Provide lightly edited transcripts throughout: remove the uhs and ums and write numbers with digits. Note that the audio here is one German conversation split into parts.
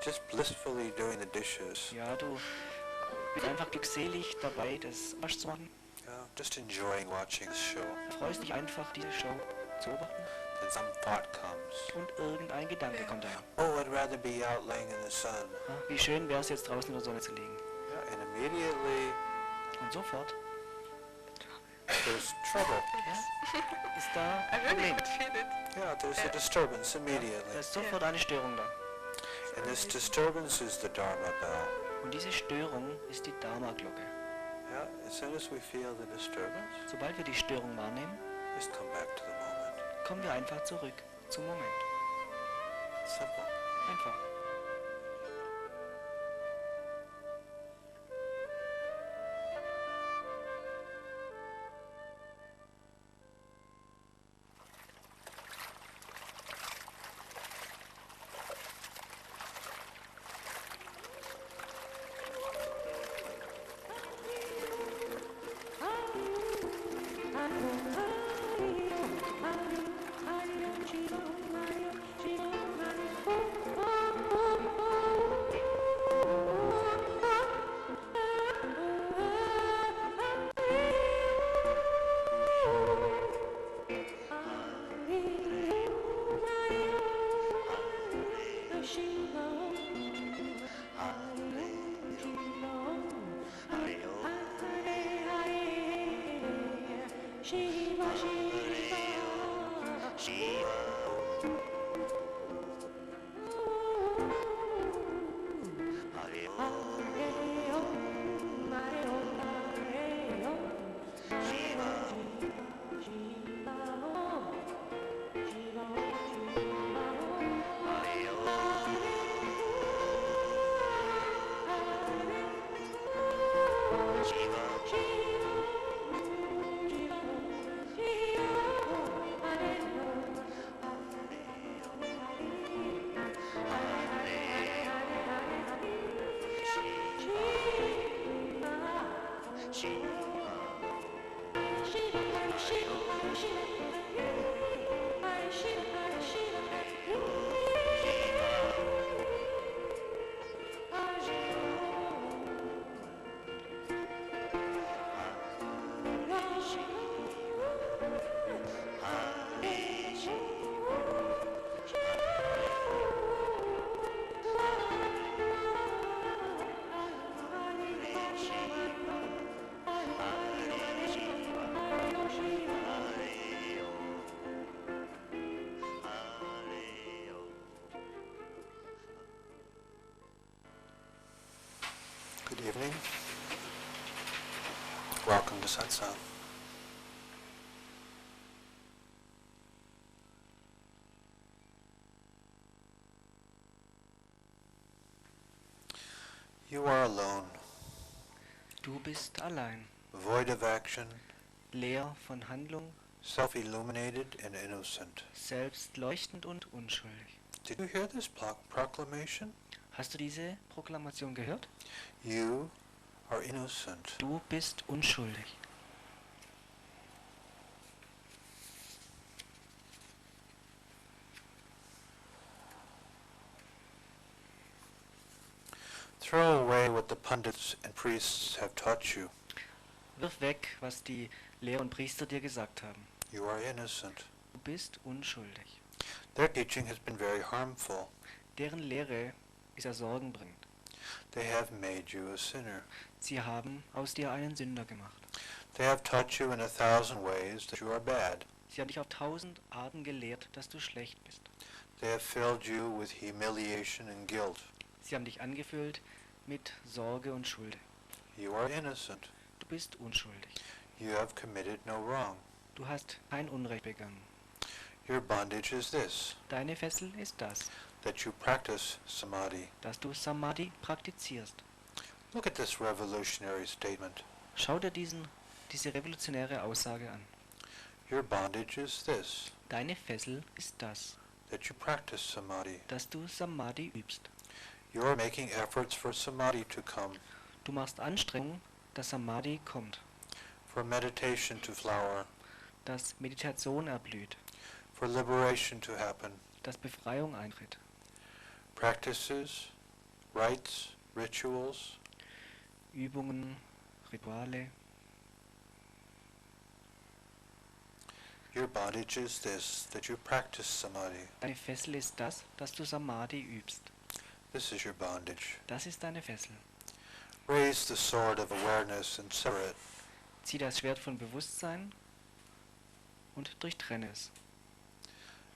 just blissfully doing the dishes. Ja, du bist einfach glückselig dabei, das Wasch zu machen. Yeah, just enjoying watching the show. Du freust dich einfach, diese Show zu beobachten. Then some thought comes. Und irgendein Gedanke kommt ein. Oh, I'd rather be out laying in the sun. Wie schön wäre es jetzt draußen in der Sonne zu liegen. Yeah, and immediately Und sofort there's trouble. ist da I ein really Problem. could feel it. Yeah, there's a disturbance Da immediately. ist sofort eine Störung da. And this disturbance is the Dharma Bell. Und diese Störung ist die Dharma-Glocke. Yeah, as soon as we feel the disturbance, Sobald wir die Störung wahrnehmen, just come back to the moment. kommen wir einfach zurück zum Moment. Simple. Einfach. Good evening. Welcome to Satsang. You are alone, Du bist allein, void of action, leer von Handlung, self-illuminated and innocent. selbst leuchtend und unschuldig. Did you hear this proclamation? Hast du diese Proklamation gehört? You are innocent. Du bist unschuldig. Throw away what the pundits and priests have taught you. Wirf weg, was die Lehrer und Priester dir gesagt haben. You are innocent. Du bist unschuldig. Their teaching has been very harmful. Deren Lehre ist ja sorgenbringend. They have made you a sinner. Sie haben aus dir einen Sünder gemacht. They have taught you in 1,000 ways that you are bad. Sie haben dich auf 1000 Arten gelehrt, dass du schlecht bist. They have filled you with humiliation and guilt. Sie haben dich angefüllt mit Sorge und Schuld. You are innocent. Du bist unschuldig. You have committed no wrong. Du hast kein Unrecht begangen. Your bondage is this, Deine Fessel ist das, that you practice samadhi. dass du Samadhi praktizierst. Look at this revolutionary statement. Schau dir diese revolutionäre Aussage an. Your bondage is this, Deine Fessel ist das, that you practice samadhi. dass du Samadhi übst. You are making efforts for samadhi to come, Du machst Anstrengungen, dass Samadhi kommt, for meditation to flower, dass Meditation erblüht, for liberation to happen. dass Befreiung eintritt. Practices rites, rituals. Übungen, Rituale. Your bondage is this, that you practice samadhi. Deine Fessel ist das, dass du Samadhi übst. This is your bondage. Das ist deine Fessel. Raise the sword of awareness and sever it. Zieh das Schwert von Bewusstsein und durchtrenne es.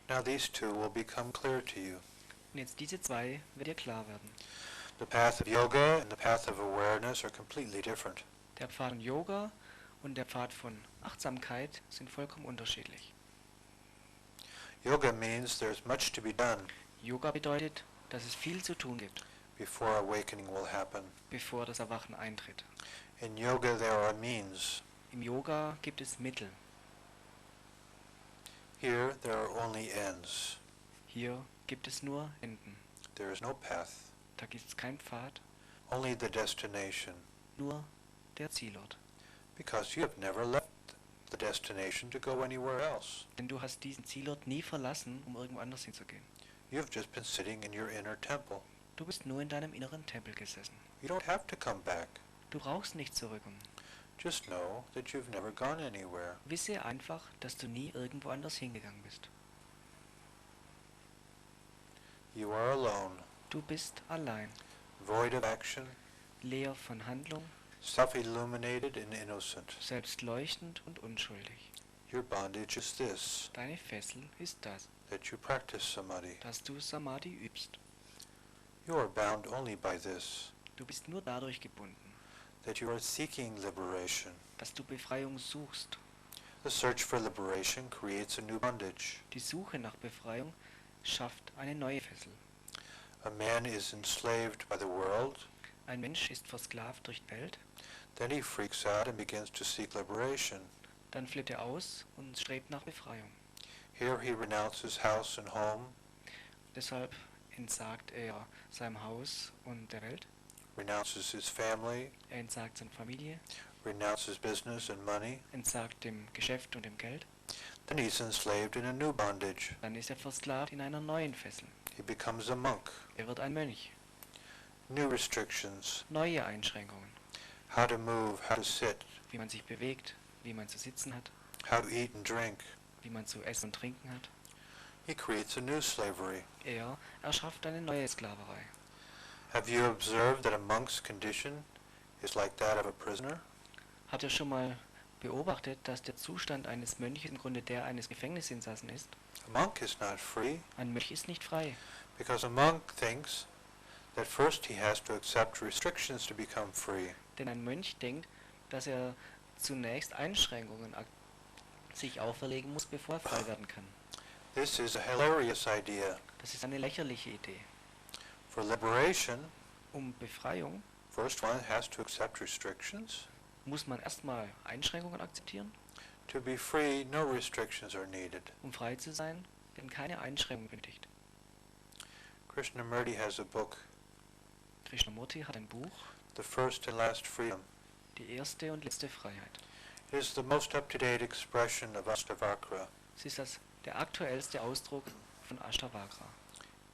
Now these two will become clear to you. Und jetzt diese zwei wird dir klar werden. The path of yoga and the path of awareness are completely different. Der Pfad von Yoga und der Pfad von Achtsamkeit sind vollkommen unterschiedlich. Yoga means there's much to be done Yoga bedeutet, dass es viel zu tun gibt, before awakening will happen. bevor das Erwachen eintritt. In yoga there are means. Im Yoga gibt es Mittel. Here there are only ends. Hier gibt es nur Enden. There is no path, Da gibt es keinen Pfad, only the destination. nur der Zielort. Because you have never left the destination to go anywhere else. Denn du hast diesen Zielort nie verlassen, um irgendwo anders hinzugehen. You've just been sitting in your inner temple. Du bist nur in deinem inneren Tempel gesessen. You don't have to come back. Du brauchst nicht zurück. Just know that you've never gone anywhere. Wisse einfach, dass du nie irgendwo anders hingegangen bist. You are alone, Du bist allein, void of action, leer von Handlung, self-illuminated and innocent. selbst leuchtend und unschuldig. Your bondage is this, Deine Fessel ist das, that you practice samadhi. dass du Samadhi übst. You are bound only by this, Du bist nur dadurch gebunden, that you are seeking liberation. dass du Befreiung suchst. The search for liberation creates a new bondage. Die Suche nach Befreiung schafft eine neue Fessel. A man is enslaved by the world, Ein Mensch ist versklavt durch die Welt, then he freaks out and begins to seek liberation. dann flippt er aus und strebt nach Befreiung. Here he renounces house and home, Deshalb entsagt er seinem Haus und der Welt, renounces his family, er entsagt seine Familie, renounces business and money. entsagt dem Geschäft und dem Geld, Then he's enslaved in a new bondage. dann ist er versklavt in einer neuen Fessel. He becomes a monk. Er wird ein Mönch. New restrictions, Neue Einschränkungen, how to move, how to sit, wie man sich bewegt, wie man zu sitzen hat, how to eat and drink. wie man zu essen und trinken hat. He creates a new slavery. Er erschafft eine neue Sklaverei. Have you observed that a monk's condition is like that of a prisoner? Habt ihr schon mal beobachtet, dass der Zustand eines Mönches im Grunde der eines Gefängnisinsassen ist? A monk is not free Ein Mönch ist nicht frei, because a monk thinks that first he has to accept restrictions to become free. denn ein Mönch denkt, dass er zunächst Einschränkungen sich auferlegen muss, bevor er frei werden kann. This is a hilarious idea. Das ist eine lächerliche Idee. For liberation, Um Befreiung first one has to accept restrictions. muss man erstmal Einschränkungen akzeptieren. To be free, no restrictions are needed. Um frei zu sein, werden keine Einschränkungen benötigt. Krishnamurti has a book, Krishnamurti hat ein Buch, The First and Last Freedom. Die erste und letzte Freiheit. It is the most up-to-date expression of Astavakra. Es ist der aktuellste Ausdruck von Ashtavakra.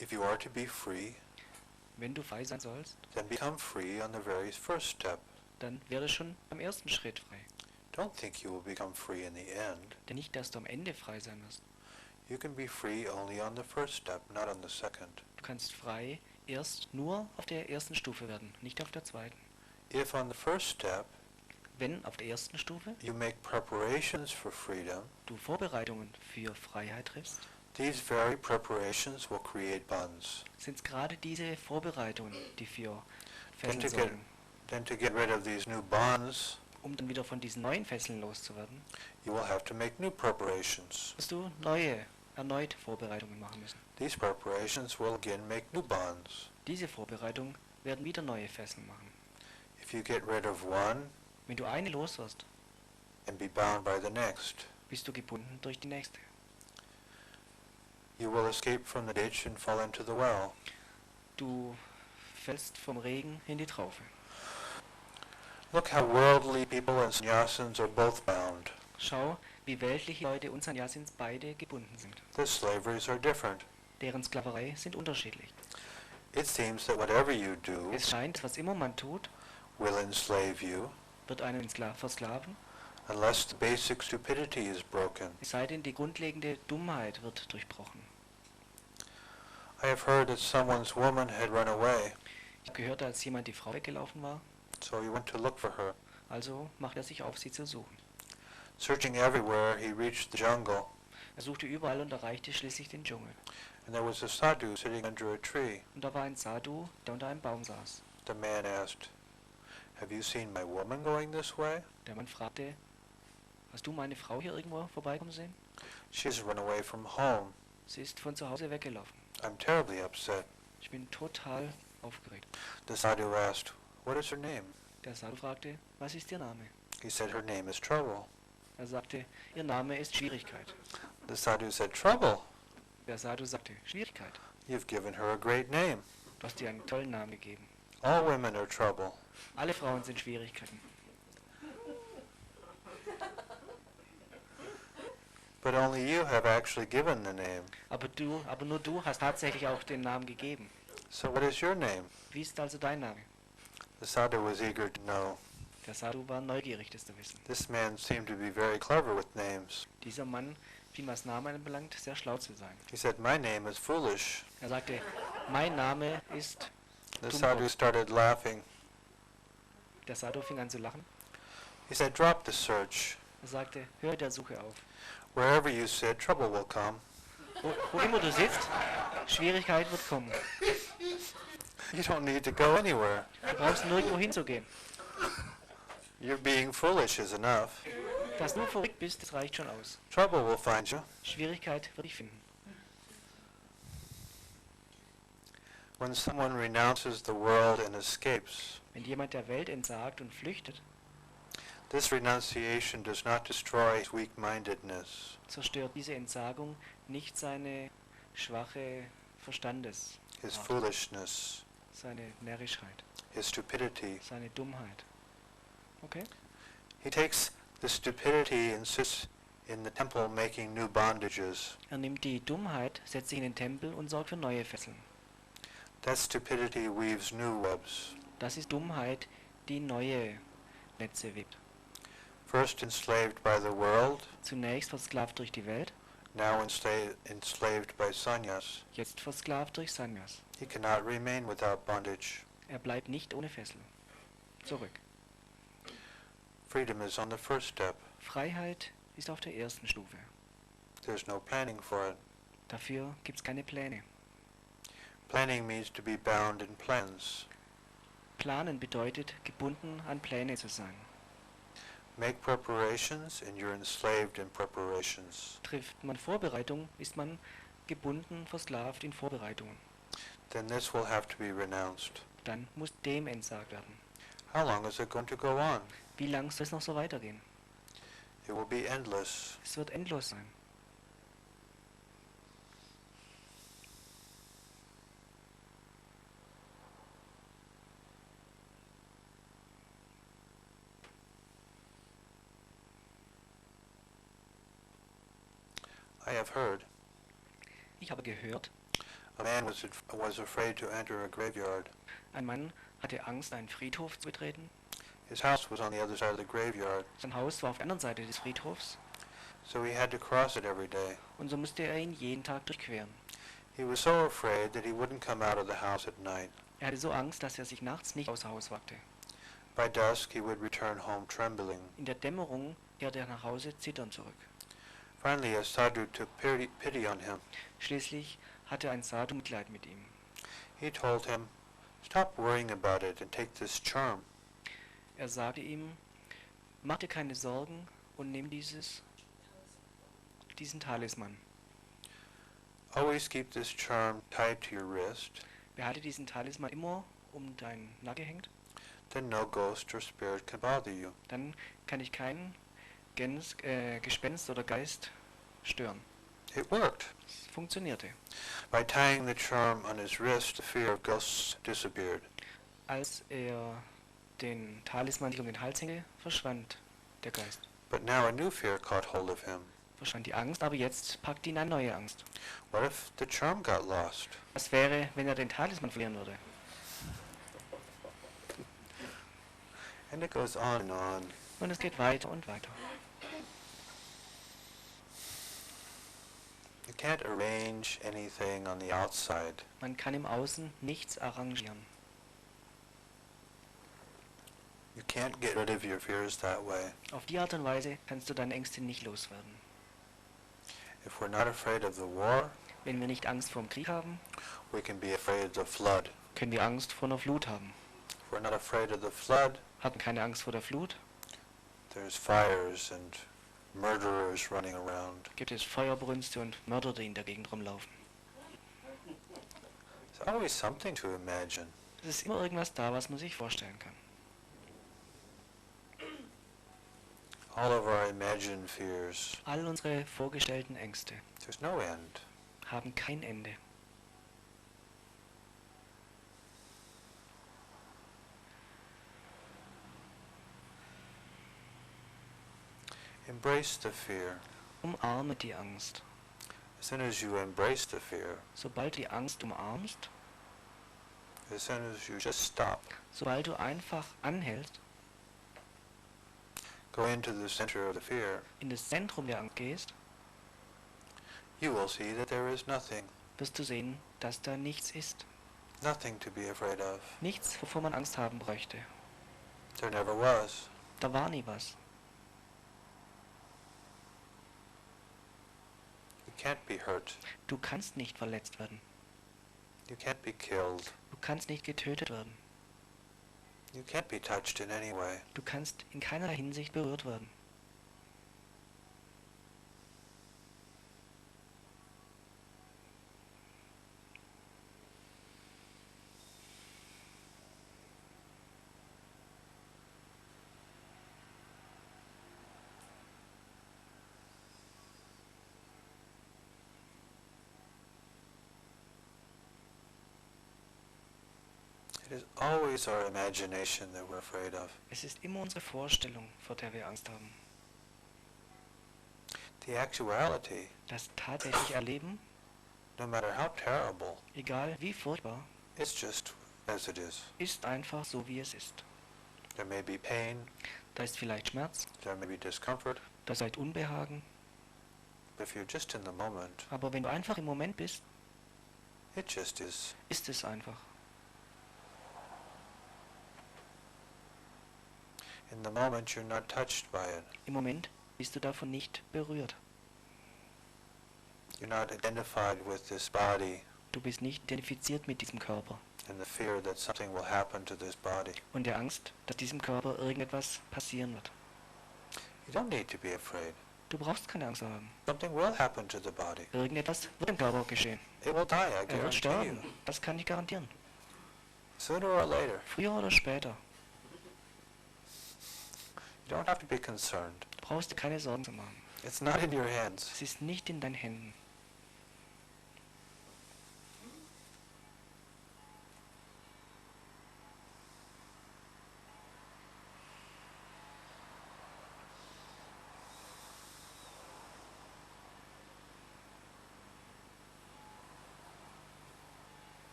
If you are to be free, Wenn du frei sein sollst, then become free on the very first step. dann wäre schon beim ersten Schritt frei. Don't think you will become free in the end. Denn nicht, dass du am Ende frei sein wirst. You can be free only on the first step, not on the second. Du kannst frei erst nur auf der ersten Stufe werden, nicht auf der zweiten. If on the first step Wenn auf der ersten Stufe you make preparations for freedom, du Vorbereitungen für Freiheit triffst, these very preparations will create bonds. sind es gerade diese Vorbereitungen, die für Then Fesseln to get, sorgen. then to get rid of these new bonds, Um dann wieder von diesen neuen Fesseln loszuwerden, you will have to make new preparations. wirst du erneut Vorbereitungen machen müssen. These preparations will again make new bonds. Diese Vorbereitungen werden wieder neue Fesseln machen. If you get rid of one Wenn du eine los wirst, and be bound by the next, bist du gebunden durch die nächste. you will escape from the ditch and fall into the well. Du fällst vom Regen in die Traufe. Look how worldly people and sannyasins are both bound. Schau, wie weltliche Leute und Sannyasins beide gebunden sind. Their slaveries are different. Deren Sklaverei sind unterschiedlich. It seems that whatever you do Es scheint, was immer man tut, will enslave you wird einen versklaven, unless the basic stupidity is broken. es sei denn, die grundlegende Dummheit wird durchbrochen. I have heard that someone's woman had run away, Ich habe gehört, als jemand die Frau weggelaufen war, so he went to look for her. also macht er sich auf, sie zu suchen. Searching everywhere, he reached the jungle, Er suchte überall und erreichte schließlich den Dschungel. and there was a sadhu sitting under a tree. Und da war ein Sadhu, der unter einem Baum saß. The man asked, "Have you seen my woman going this way?" Der Mann fragte, hast du meine Frau hier irgendwo vorbeikommen sehen? She's run away from home. Sie ist von zu Hause weggelaufen. I'm terribly upset. Ich bin total aufgeregt. The sadhu asked, "What is her name?" Der Sadhu fragte, was ist ihr Name? He said, "Her name is Trouble." Er sagte, ihr Name ist Schwierigkeit. The sadhu said, "Trouble? Der Sadhu sagte, Schwierigkeit. You've given her a great name. Du hast ihr einen tollen Namen gegeben. All women are trouble." Alle Frauen sind Schwierigkeiten. But only you have actually given the name. Aber nur du hast tatsächlich auch den Namen gegeben. So what is your name? Wie ist also dein Name? The sadhu was eager to know. Der Sadhu war neugierig, das zu wissen. This man seemed to be very clever with names. Dieser Mann schien, was Namen anbelangt, sehr schlau zu sein. He said, "My name is Foolish." Er sagte, mein Name ist... The Dummkopf. sadhu started laughing. Der Sadhu fing an zu lachen. He said, "Drop the search. Er sagte, hör der Suche auf. Wherever you sit, trouble will come." Wo immer du sitzt, Schwierigkeit wird kommen. You don't need to go anywhere. Du brauchst nirgendwo hinzugehen. Your being foolish is enough. Dass du verrückt bist, das reicht schon aus. Trouble will find you. Schwierigkeit wird dich finden. When someone renounces the world and escapes, Wenn jemand der Welt entsagt und flüchtet, this renunciation does not destroy his weak-mindedness, zerstört diese Entsagung nicht seine schwache Verstandes, his Art, foolishness, seine Närrischkeit, his stupidity. seine Dummheit. Okay? He takes the stupidity and sits in the temple making new bondages. Er nimmt die Dummheit, setzt sich in den Tempel und sorgt für neue Fesseln. That stupidity weaves new webs. Das ist Dummheit, die neue Netze webt. First enslaved by the world, Zunächst versklavt durch die Welt, now enslaved by sannyas. jetzt versklavt durch Sannyas. He cannot remain without bondage. Er bleibt nicht ohne Fessel. Zurück. Freedom is on the first step. Freiheit ist auf der ersten Stufe. There's no planning for it. Dafür gibt es keine Pläne. Planning means to be bound in plans. Planen bedeutet, gebunden an Pläne zu sein. Make preparations and you're enslaved in preparations. Trifft man Vorbereitung, ist man gebunden, versklavt in Vorbereitungen. Then this will have to be renounced. Dann muss dem entsagt werden. How long is it going to go on? Wie lang soll es noch so weitergehen? It will be endless. Es wird endlos sein. I have heard Ich habe gehört, a man was afraid to enter a graveyard. ein Mann hatte Angst, einen Friedhof zu betreten. His house was on the other side of the graveyard, Sein Haus war auf der anderen Seite des Friedhofs so he had to cross it every day. und so musste er ihn jeden Tag durchqueren. He was so afraid that he wouldn't come out of the house at night. Er hatte so Angst, dass er sich nachts nicht aus Haus wagte. By dusk he would return home trembling. In der Dämmerung kehrte er nach Hause zitternd zurück. Finally a sadhu took pity on him. Schließlich hatte ein Sadhu Mitleid mit ihm. He told him, "Stop worrying about it and take this charm." Er sagte ihm, mach dir keine Sorgen und nimm diesen Talisman. Always keep this charm tied to your wrist, Behalte diesen Talisman immer um deinen Nacken gehängt, then no ghost or spirit can bother you. dann kann dich kein Gespenst oder Geist stören. It worked. Es funktionierte. By tying the charm on his wrist, the fear of ghosts disappeared. Als er den Talisman sich um den Hals hängte, verschwand der Geist. But now a new fear caught hold of him. verschwand die Angst, aber jetzt packt ihn eine neue Angst. What if the charm got lost? Was wäre, wenn er den Talisman verlieren würde? And it goes on and on. Und es geht weiter und weiter. You can't arrange anything on the outside. Man kann im Außen nichts arrangieren. You can't get rid of your fears that way. Auf die Art und Weise kannst du deine Ängste nicht loswerden. If we're not afraid of the war, Wenn wir nicht Angst vor dem Krieg haben, we can be afraid of the flood. können wir Angst vor einer Flut haben. If we're not afraid of the flood, Haben keine Angst vor der Flut, there's fires and murderers running around. gibt es Feuerbrünste und Mörder, die in der Gegend rumlaufen. There's always something to imagine. Es ist immer irgendwas da, was man sich vorstellen kann. All of our imagined fears, All unsere vorgestellten Ängste there's no end. haben kein Ende. Embrace the fear. Umarme die Angst. As soon as you embrace the fear, Sobald du die Angst umarmst, as soon as you just stop, sobald du einfach anhältst, go into the center of the fear, in das Zentrum der Angst gehst, you will see that there is nothing, wirst du sehen, dass da nichts ist. nothing to be afraid of. Nichts, wovor man Angst haben bräuchte. There never was. Da war nie was. You can't be hurt. Du kannst nicht verletzt werden. You can't be killed. Du kannst nicht getötet werden. You can't be touched in any way. Du kannst in keiner Hinsicht berührt werden. It is always our imagination that we're afraid of. Es ist immer unsere Vorstellung, vor der wir Angst haben. The actuality, Das tatsächliche Erleben, no matter how terrible, egal wie furchtbar, it's just as it is. ist einfach so, wie es ist. There may be pain, Da ist vielleicht Schmerz, there may be discomfort, da ist vielleicht Unbehagen, but if you're just in the moment, aber wenn du einfach im Moment bist, it just is. ist es einfach. In the moment, you're not touched by it. Im Moment bist du davon nicht berührt. You're not identified with this body Du bist nicht identifiziert mit diesem Körper and the fear that something will happen to this body. und der Angst, dass diesem Körper irgendetwas passieren wird. You don't need to be afraid. Du brauchst keine Angst haben. Something will happen to the body. Irgendetwas wird im Körper geschehen. It will die, I Er wird guarantee sterben. you. Das kann ich garantieren. Sooner or later. Früher oder später. You don't have to be concerned. Du brauchst dir keine Sorgen zu machen. It's not in your hands. Es ist nicht in deinen Händen.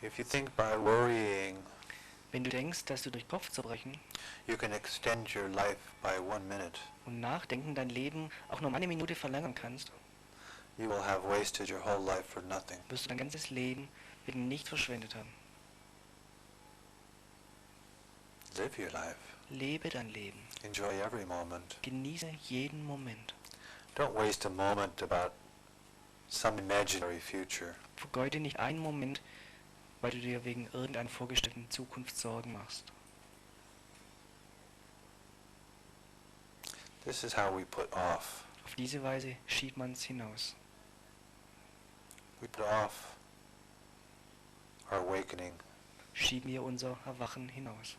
If you think by worrying, Wenn du denkst, dass du durch Kopfzerbrechen you can extend your life by 1 minute, und Nachdenken dein Leben auch nur um eine Minute verlängern kannst, you will have wasted your whole life for nothing. wirst du dein ganzes Leben wegen nicht verschwendet haben. Live your life. Lebe dein Leben. Enjoy every moment. Genieße jeden Moment. Don't waste a moment about some imaginary future. Vergeude nicht einen Moment, weil du dir wegen irgendeiner vorgestellten Zukunft Sorgen machst. This is how we put off. Auf diese Weise schiebt man es hinaus. We put off our awakening Schieben wir unser Erwachen hinaus,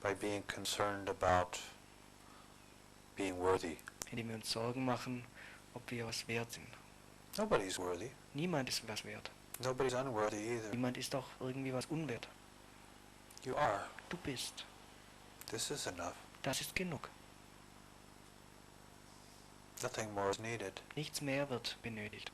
by being concerned about being worthy. indem wir uns Sorgen machen, ob wir was wert sind. Nobody's worthy. Niemand ist was wert. Nobody's unworthy either. Niemand ist auch irgendwie was unwert. You are. Du bist. This is enough. Das ist genug. Nothing more is needed. Nichts mehr wird benötigt.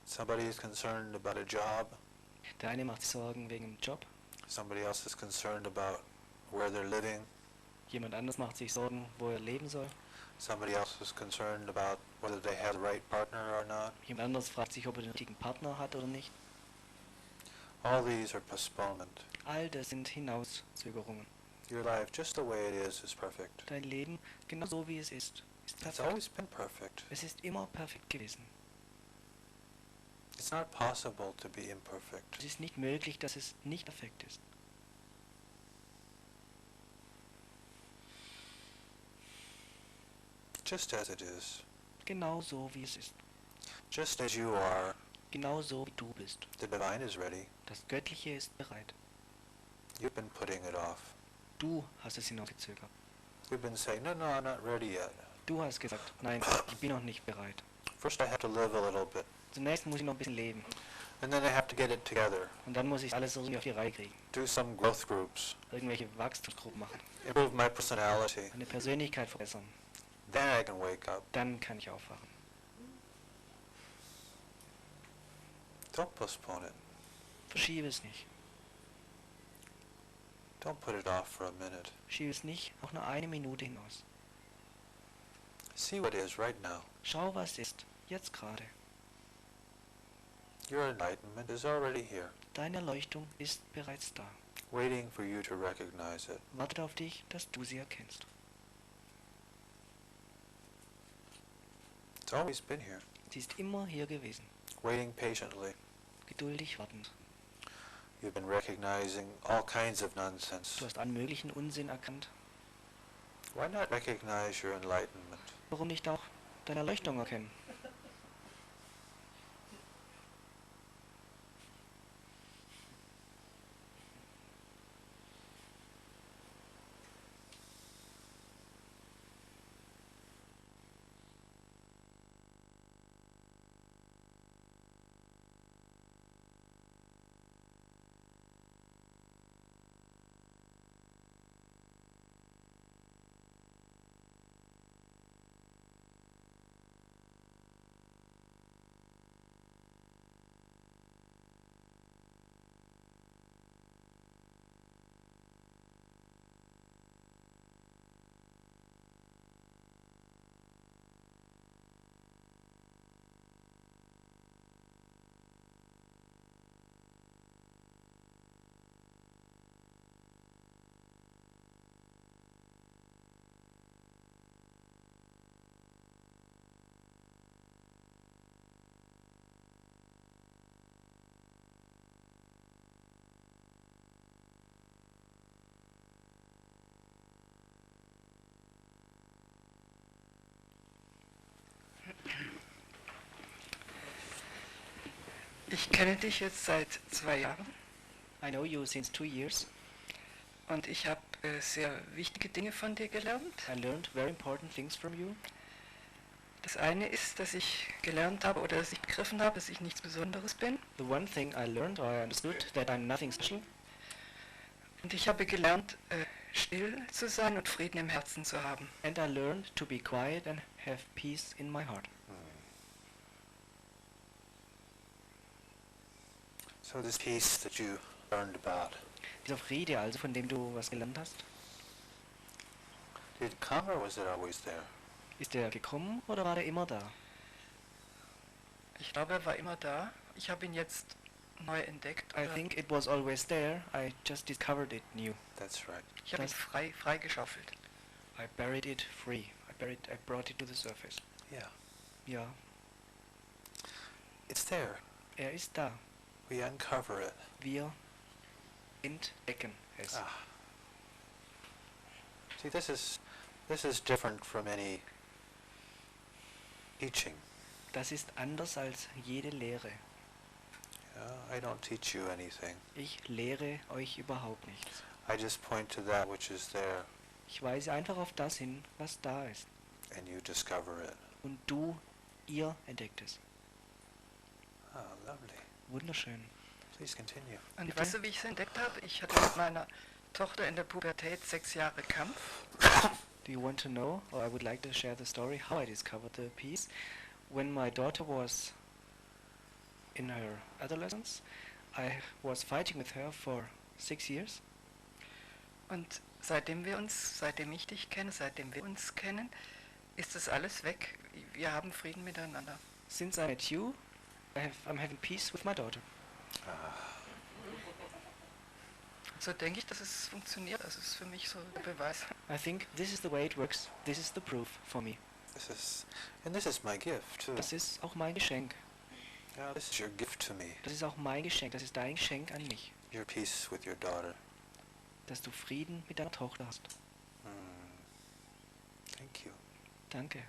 Somebody is concerned about a job. Der eine macht sich Sorgen wegen dem Job, Somebody else is concerned about where they're living. jemand anders macht sich Sorgen, wo er leben soll. Somebody else is concerned about whether they have the right partner or not. Jemand anderes fragt sich, ob er den richtigen Partner hat oder nicht. All these are postponement. All das sind Hinauszögerungen. Your life, just the way it is perfect. Dein Leben, genau so wie es ist It's perfekt. always been perfect. Es ist immer perfekt gewesen. It's not possible to be imperfect. Es ist nicht möglich, dass es nicht perfekt ist. Just as it is. Genau so wie es ist. Just as you are, Genau so wie du bist. the divine is ready. Das Göttliche ist bereit. You've been putting it off. Du hast es hinausgezögert. You've been saying, no, I'm not ready yet. Du hast gesagt, nein, ich bin noch nicht bereit. First I have to live a little bit. Zunächst muss ich noch ein bisschen leben. And then I have to get it together. Und dann muss ich alles irgendwie auf die Reihe kriegen. Do some growth groups. Irgendwelche Wachstumsgruppen machen. Improve my personality. Meine Persönlichkeit verbessern. Then I can wake up. Dann kann ich aufwachen. Don't postpone it. Verschiebe es nicht. Don't put it off for a minute. Schiebe es nicht auch nur eine Minute hinaus. See what is right now. Schau, was ist. Jetzt gerade. Your enlightenment is already here, Deine Erleuchtung ist bereits da. waiting for you to recognize it. Wartet auf dich, dass du sie erkennst. It's always been here, Sie ist immer hier gewesen. waiting patiently. Geduldig wartend. You've been recognizing all kinds of Du nonsense. hast allen möglichen Unsinn erkannt. Why not recognize your enlightenment? Warum nicht auch deine Erleuchtung erkennen? Ich kenne dich jetzt seit 2 Jahren I know you since 2 years. und ich habe sehr wichtige Dinge von dir gelernt. I learned very important things from you. Das eine ist, dass ich gelernt habe oder dass ich begriffen habe, dass ich nichts Besonderes bin. The one thing I learned or I understood that I'm nothing special. Und ich habe gelernt, still zu sein und Frieden im Herzen zu haben. And I learned to be quiet and have peace in my heart. So this peace that you learned about, Dieser Friede also, von dem du was gelernt hast, did it come or was it always there? ist der gekommen oder war der immer da? Ich glaube, er war immer da. Ich habe ihn jetzt neu entdeckt. I Oder think it was always there, I just discovered it new. That's right. ich habe ihn das- freigeschaufelt. I buried it free. I brought it to the surface. Yeah. Ja, It's there. ist da. We uncover it. Wir entdecken es. Ah. See, this is different from any teaching. Das ist anders als jede Lehre. I don't teach you anything. Ich lehre euch überhaupt nichts. I just point to that which is there, Ich weise einfach auf das hin, was da ist. and you discover it. Und ihr entdeckt es. Ah, lovely. Wunderschön. Please continue. Und Bitte? weißt du, wie ich es entdeckt habe? Ich hatte mit meiner Tochter in der Pubertät 6 Jahre Kampf. Do you want to know, or I would like to share the story, how I discovered the piece? When my daughter was in her adolescence, I was fighting with her for 6 years. Und seitdem ich dich kenne, seitdem wir uns kennen, ist das alles weg. Wir haben Frieden miteinander. Since I met you, I'm having peace with my daughter. So denke ich, dass es funktioniert. Das ist für mich so der Beweis. I think this is the way it works. This is the proof for me. This is my gift too. Das ist auch mein Geschenk. Yeah, this is your gift to me. Das ist auch mein Geschenk. Das ist dein Geschenk an mich. Your peace with your daughter. Dass du Frieden mit deiner Tochter hast. Thank you. Danke.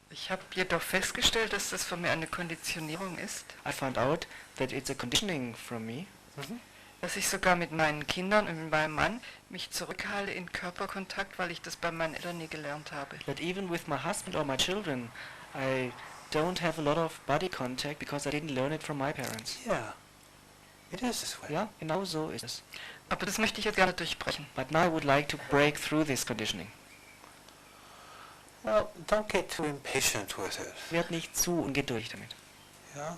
Ich habe jedoch festgestellt, dass das von mir eine Konditionierung ist, I found out that it's a conditioning from me, dass ich sogar mit meinen Kindern und mit meinem Mann mich zurückhalte in Körperkontakt, weil ich das bei meinen Eltern nie gelernt habe. that even with my husband or my children, I don't have a lot of body contact because I didn't learn it from my parents. Yeah. It is this way. Ja, genau so ist es. Aber das möchte ich jetzt gerne durchbrechen. But now I would like to break through this conditioning. Well, don't get too impatient with it. Werd nicht zu ungeduldig damit. Yeah.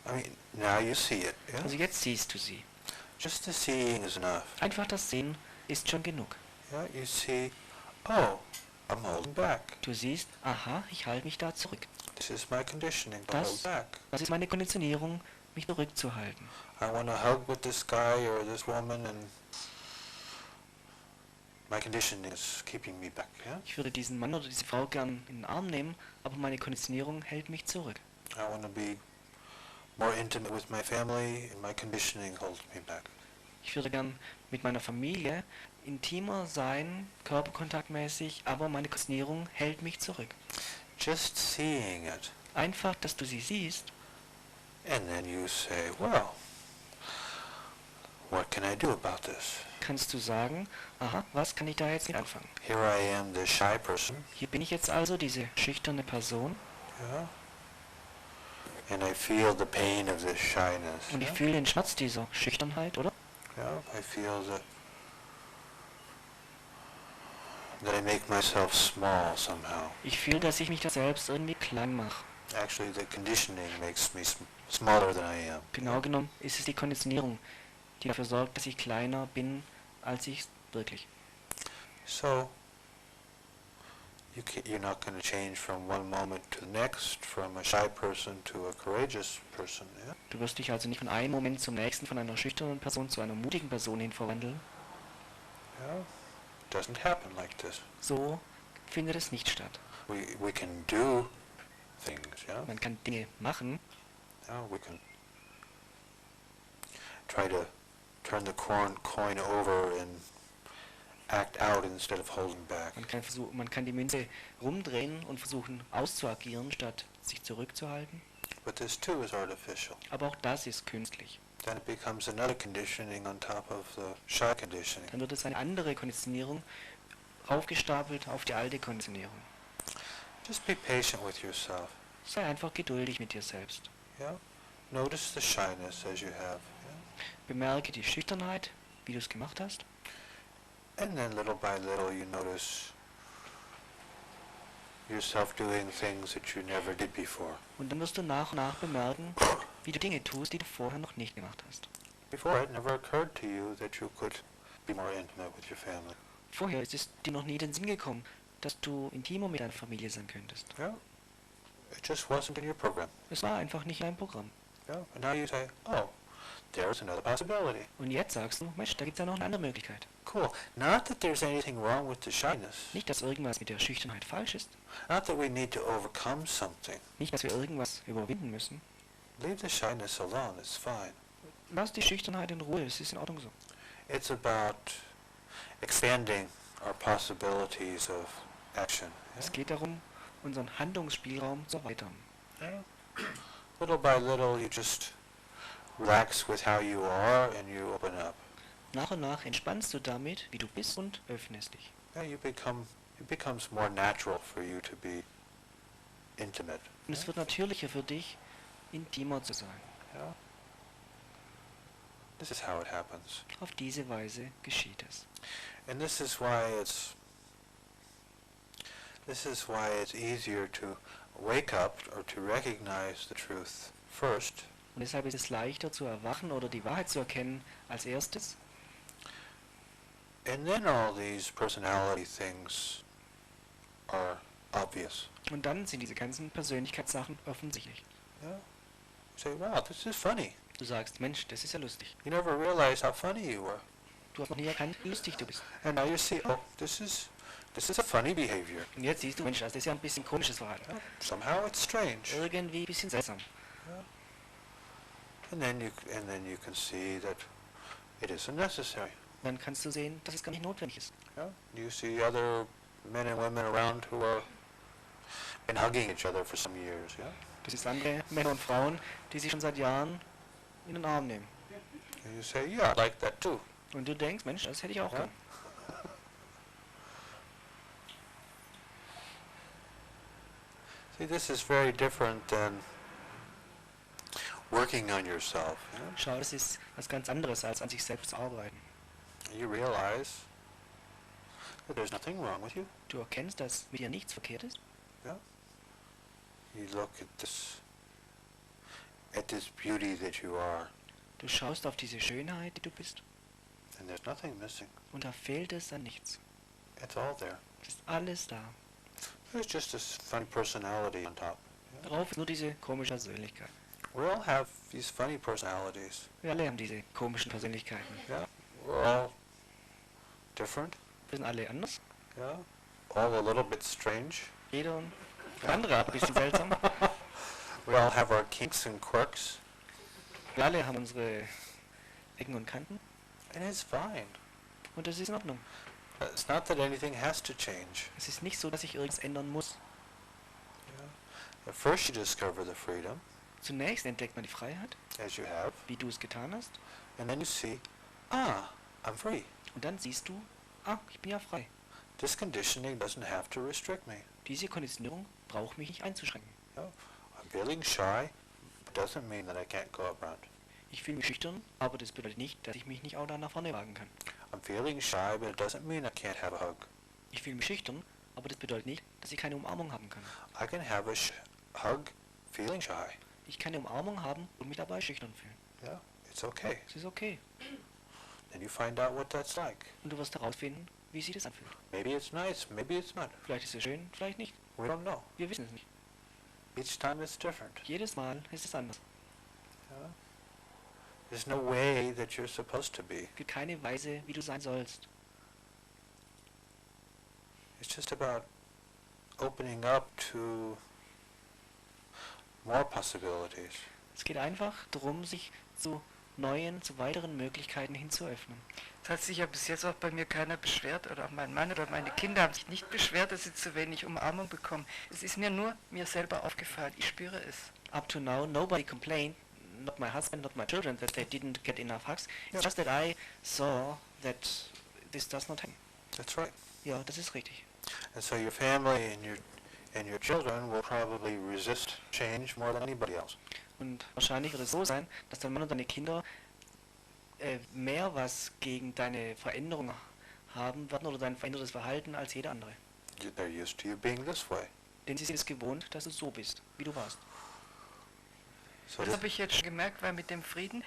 I mean, now you see it. Yeah. Also jetzt siehst du sie. Just the seeing is enough. Einfach das Sehen ist schon genug. Yeah. You see, oh, I'm holding back. Du siehst, aha, ich halte mich da zurück. This is my conditioning to Das- hold back. Das ist meine Konditionierung, mich zurückzuhalten. I want to hug with this guy or this woman, and my conditioning is keeping me back. Yeah. Ich würde diesen Mann oder diese Frau gern in den Arm nehmen, aber meine Konditionierung hält mich zurück. I want to be more intimate with my family, and my conditioning holds me back. Ich würde gern mit meiner Familie intimer sein, körperkontaktmäßig, aber meine Konditionierung hält mich zurück. Just seeing it, Einfach, dass du sie siehst, and then you say, well, what can I do about this? kannst du sagen, aha, was kann ich da jetzt mit anfangen? Here I am, the shy person, Hier bin ich jetzt also, diese schüchterne Person, yeah, and I feel the pain of this shyness. und ich Yeah, fühle den Schmerz dieser Schüchternheit, oder? yeah, I feel that I make myself small somehow. Ich fühle, dass ich mich da selbst irgendwie klein mache. Actually, the conditioning makes me smaller than I am. Genau genommen ist es die Konditionierung, die dafür sorgt, dass ich kleiner bin, als ich wirklich. So, you're not going to change from one moment to the next, from a shy person to a courageous person, yeah? Du wirst dich also nicht von einem Moment zum nächsten von einer schüchternen Person zu einer mutigen Person hin verwandeln. Yeah? It doesn't happen like this. So findet es nicht statt. We can do things, yeah? Man kann Dinge machen, Yeah, we can try to turn the coin over and act out instead of holding back. man kann die Münze rumdrehen und versuchen auszuagieren, statt sich zurückzuhalten. But this too is artificial. Aber auch das ist künstlich. Then it becomes another conditioning on top of the shy conditioning. Dann wird es eine andere Konditionierung aufgestapelt auf die alte Konditionierung. Just be patient with yourself. Sei einfach geduldig mit dir selbst. Yeah? Notice the shyness as you have. Yeah? Bemerke die Schüchternheit, wie du es gemacht hast. And then little by little you notice yourself doing things that you never did before. Und dann wirst du nach und nach bemerken, wie du Dinge tust, die du vorher noch nicht gemacht hast. Before it never occurred to you that you could be more intimate with your family. Vorher ist es dir noch nie in den Sinn gekommen, dass du intimer mit deiner Familie sein könntest. Yeah. It just wasn't in your program. Es war einfach nicht in deinem Programm. Yeah. And now you say, oh, there's another possibility. Und jetzt sagst du, Mensch, da gibt es ja noch eine andere Möglichkeit. Cool. Not that there's anything wrong with the shyness. Nicht, dass irgendwas mit der Schüchternheit falsch ist. Not that we need to overcome something. Nicht, dass wir irgendwas überwinden müssen. Leave the shyness alone. It's fine. Lass die Schüchternheit in Ruhe, es ist in Ordnung so. It's about expanding our possibilities of action. Es geht darum, unseren Handlungsspielraum zu erweitern. Yeah. Little by little, you just relax with how you are and you open up. Nach und nach entspannst du damit, wie du bist und öffnest dich. Yeah, it becomes more natural for you to be intimate. Und es wird natürlicher für dich, intimer zu sein. Yeah. This is how it happens. Auf diese Weise geschieht es. And this is why it's easier to wake up or to recognize the truth first, Und deshalb ist es leichter zu erwachen oder die Wahrheit zu erkennen als erstes. and then all these personality things are obvious. Und dann sind diese ganzen Persönlichkeitssachen offensichtlich. Yeah? You say, wow, this is funny. Du sagst, Mensch, das ist ja lustig. You never realized how funny you were. Du hast noch nie erkannt, wie lustig du bist. And now you see, oh, this is a funny behavior. Und jetzt siehst du, Mensch, das ist ja ein bisschen komisches Verhalten. Yeah? Somehow it's strange. Irgendwie ein bisschen seltsam. Yeah? And then you can see that it isn't necessary. Dann kannst du sehen, dass es gar nicht notwendig ist. Yeah? You see other men and women around who are been hugging each other for some years. Yeah? Du siehst andere Männer und Frauen, die sich schon seit Jahren in den Arm nehmen. And you say, yeah, I like that too. Und du denkst, Mensch, das hätte ich auch Ja. gern. See, this is very different than working on yourself. Yeah? Schau, das ist was ganz anderes, als an sich selbst zu arbeiten. You realize that there's nothing wrong with you. Du erkennst, dass mit dir nichts verkehrt ist. Yeah? You look at this beauty that you are, Du schaust auf diese Schönheit, die du bist. and there's nothing missing. Und da fehlt es an nichts. It's all there. Es ist alles da. There's just this funny personality on top. Yeah? Darauf ist nur diese komische Persönlichkeit. We all have these funny personalities. Wir alle haben diese komischen Persönlichkeiten. Yeah? We're all different. Wir sind alle anders. Yeah? All a little bit strange. Jeder auf andere Art ein bisschen seltsam. We all have our kinks and quirks. Wir alle haben unsere Ecken und Kanten. And it's fine. Und das ist in Ordnung. It's not that anything has to change. Es ist nicht so, dass sich irgendwas ändern muss. At first you discover the freedom, Zunächst entdeckt man die Freiheit, as you have, wie du es getan hast. and then you see, I'm free. Und dann siehst du, ich bin ja frei. This conditioning doesn't have to restrict me. Diese Konditionierung braucht mich nicht einzuschränken. I'm feeling shy, but doesn't mean that I can't go up around. Ich fühle mich schüchtern, aber das bedeutet nicht, dass ich mich nicht auch da nach vorne wagen kann. I'm feeling shy, but it doesn't mean I can't have a hug. Ich fühle mich schüchtern, aber das bedeutet nicht, dass ich keine Umarmung haben kann. I can have a hug feeling shy. Ich kann eine Umarmung haben und mich dabei schüchtern fühlen. Yeah, it's okay. Es ist okay. Then you find out what that's like. Und du wirst herausfinden, wie sich das anfühlt. Maybe it's nice, maybe it's not. Vielleicht ist es schön, vielleicht nicht. We don't know. Wir wissen es nicht. Each time it's different. Jedes Mal ist es anders. Yeah? There's no way that you're supposed to be. Es gibt keine Weise, wie du sein sollst. It's just about opening up to more possibilities. Es geht einfach darum, sich zu neuen, zu weiteren Möglichkeiten hinzuöffnen. Es hat sich ja bis jetzt auch bei mir keiner beschwert, oder auch mein Mann oder meine Kinder haben sich nicht beschwert, dass sie zu wenig Umarmung bekommen. Es ist mir nur mir selber aufgefallen, ich spüre es. Up to now, nobody complained, not my husband, not my children, that they didn't get enough hugs. It's just that I saw that this does not happen. That's right. Ja, das ist richtig. And so your family and your children will probably resist change more than anybody else. Und wahrscheinlich wird es so sein, dass dein Mann und deine Kinder mehr was gegen deine Veränderung haben werden oder dein verändertes Verhalten als jeder andere. They're used to you being this way. Denn sie sind es gewohnt, dass du so bist, wie du warst. So Das this, habe ich jetzt schon gemerkt, weil mit dem Frieden,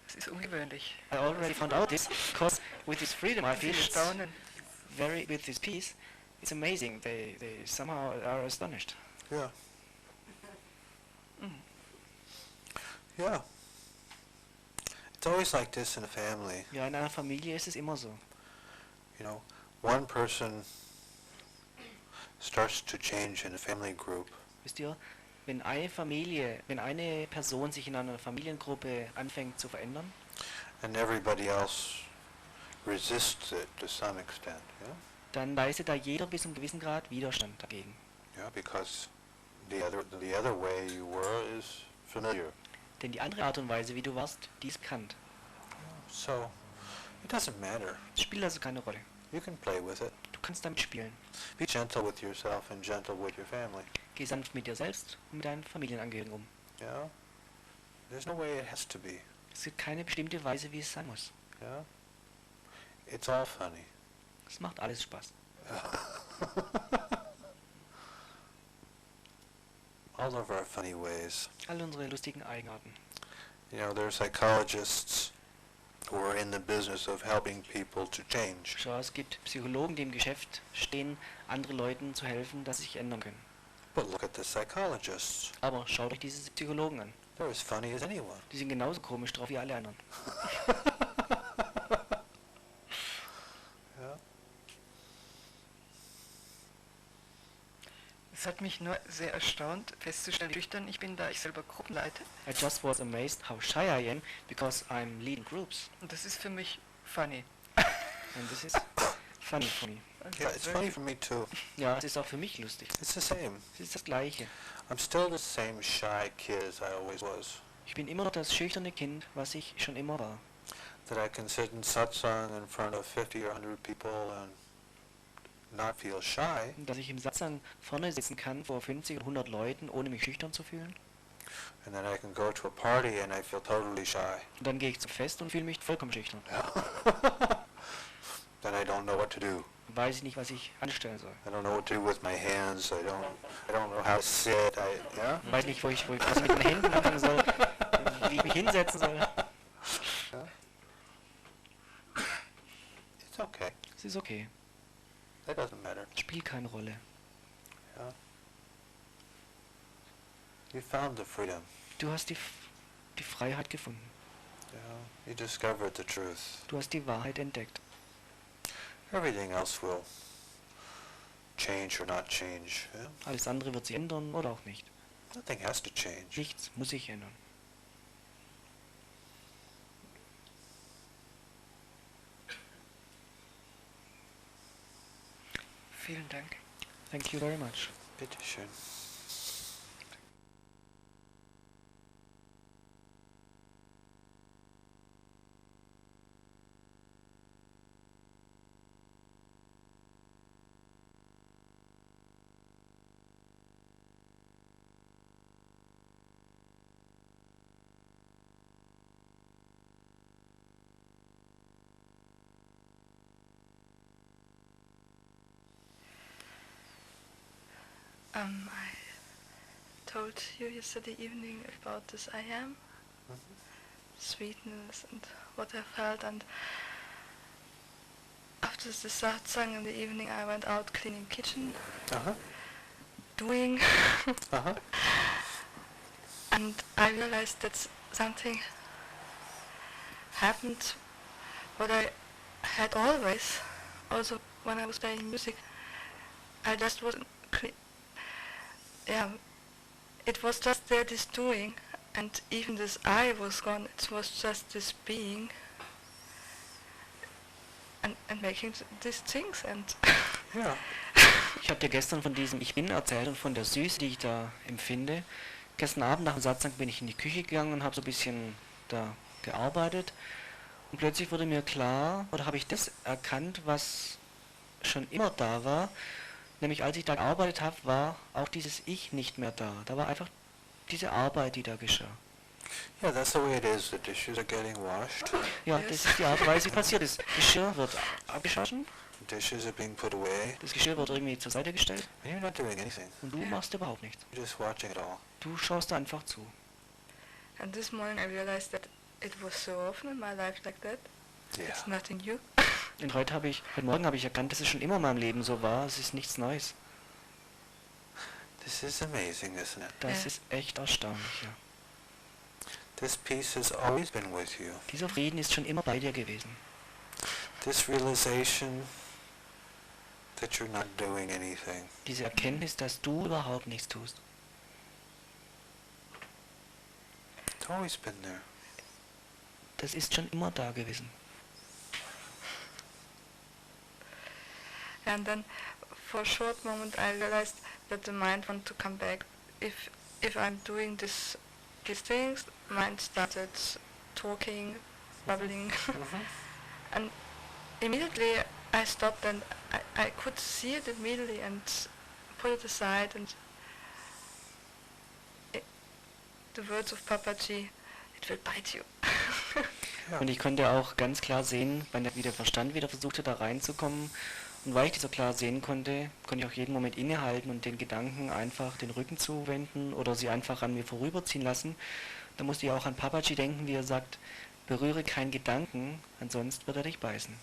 das ist ungewöhnlich. I already found out this, because with this freedom I feel Sie it's staunen. very, with this peace, it's amazing. They somehow are astonished. yeah. Mhm. Yeah. It's always like this in a family. Ja, in einer Familie ist es immer so. You know, one person starts to change in a family group, Wisst ihr, wenn eine Person sich in einer Familiengruppe anfängt zu verändern, and everybody else resists it to some extent. Yeah. dann leistet da jeder bis zu einem gewissen Grad Widerstand dagegen. Yeah, because the other way you were is familiar. Denn die andere Art und Weise, wie du warst, die ist bekannt. So it doesn't matter. Es spielt also keine Rolle. You can play with it. Du kannst damit spielen. Be gentle with yourself and gentle with your family. Geh sanft mit dir selbst und mit deinen Familienangehörigen um. Yeah. There's no way it has to be. Es gibt keine bestimmte Weise, wie es sein muss. Yeah. It's all funny. Es macht alles Spaß. All of our funny ways. All unsere lustigen Eigenarten. You know, there are psychologists who are in the business of helping people to change. Schau, es gibt Psychologen, die im Geschäft stehen, anderen Leuten zu helfen, dass sie sich ändern können. But look at the psychologists. Aber schaut euch diese Psychologen an. They're as funny as anyone. Die sind genauso komisch drauf wie alle anderen. Yeah. Es hat mich nur sehr erstaunt, festzustellen, wie schüchtern ich bin, da ich selber Gruppen leite. I just was amazed how shy I am because I'm leading groups. Und das ist für mich funny. And this is funny for me. Also Yeah, it's funny for me too. Ja, es ist auch für mich lustig. It's the same. Es ist das Gleiche. I'm still the same shy kid as I always was. Ich bin immer noch das schüchterne Kind, was ich schon immer war. That I can sit in satsang in front of 50 or 100 people and not feel shy. Dass ich im Satsang vorne sitzen kann vor 50 oder 100 Leuten, ohne mich schüchtern zu fühlen. And then I can go to a party and I feel totally shy. Und dann gehe ich zum Fest und fühle mich vollkommen schüchtern. Then I don't know what to do. Weiß ich nicht, was ich anstellen soll. I don't know what to do with my hands. I don't know how to sit. Yeah? Weiß nicht, was ich mit den Händen anfangen soll, wie ich mich hinsetzen soll. Yeah. It's okay. Es ist okay. That doesn't matter. Spielt keine Rolle. Yeah. You found the freedom. Du hast die Freiheit gefunden. Yeah. You discovered the truth. Du hast die Wahrheit entdeckt. Everything else will change or not change. Yeah? Alles andere wird sich ändern oder auch nicht. Nothing has to change. Nichts muss sich ändern. Vielen Dank. Thank you very much. Bitteschön. I told you yesterday evening about this I am, sweetness and what I felt, and after the satsang in the evening I went out cleaning kitchen, Uh-huh. doing, Uh-huh. and I realized that something happened what I had always, also when I was playing music. I just wasn't it was just there, this doing, and even this I was gone. It was just this being and making these things, and Yeah. Ich habe dir gestern von diesem Ich Bin erzählt und von der Süße, die ich da empfinde. Gestern Abend nach dem Satsang bin ich in die Küche gegangen und habe so ein bisschen da gearbeitet. Und plötzlich wurde mir klar, oder habe ich das erkannt, was schon immer da war. Nämlich als ich da gearbeitet habe, war auch dieses Ich nicht mehr da. Da war einfach diese Arbeit, die da geschah. Yeah, that's the way it is. The dishes are getting washed. Ja, Yes. das ist die Art und Weise, wie passiert ist. Geschirr wird abgewaschen, Dishes are being put away. das Geschirr wird irgendwie zur Seite gestellt And you're not doing anything. und du machst überhaupt nichts. You're just watching it all. Du schaust einfach zu. And this morning I realized that it was so often in my life like that. Yeah. It's nothing new. Und heute Morgen habe ich erkannt, dass es schon immer in meinem Leben so war. Es ist nichts Neues. This is amazing, isn't it? Das Ja. ist echt erstaunlich, ja. This peace has always been with you. Dieser Frieden ist schon immer bei dir gewesen. This realization that you're not doing anything. Diese Erkenntnis, dass du überhaupt nichts tust. It's always been there. Das ist schon immer da gewesen. And then for a short moment I realized that the mind wanted to come back. If I'm doing these things, mind started talking, babbling, and immediately I stopped and I could see it immediately and put it aside, and the words of Papaji, it will bite you. Und ich konnte auch ganz klar sehen, wie der Verstand wieder versuchte, da reinzukommen. Und weil ich das so klar sehen konnte, konnte ich auch jeden Moment innehalten und den Gedanken einfach den Rücken zuwenden oder sie einfach an mir vorüberziehen lassen. Da musste ich auch an Papaji denken, wie er sagt, berühre keinen Gedanken, ansonsten wird er dich beißen.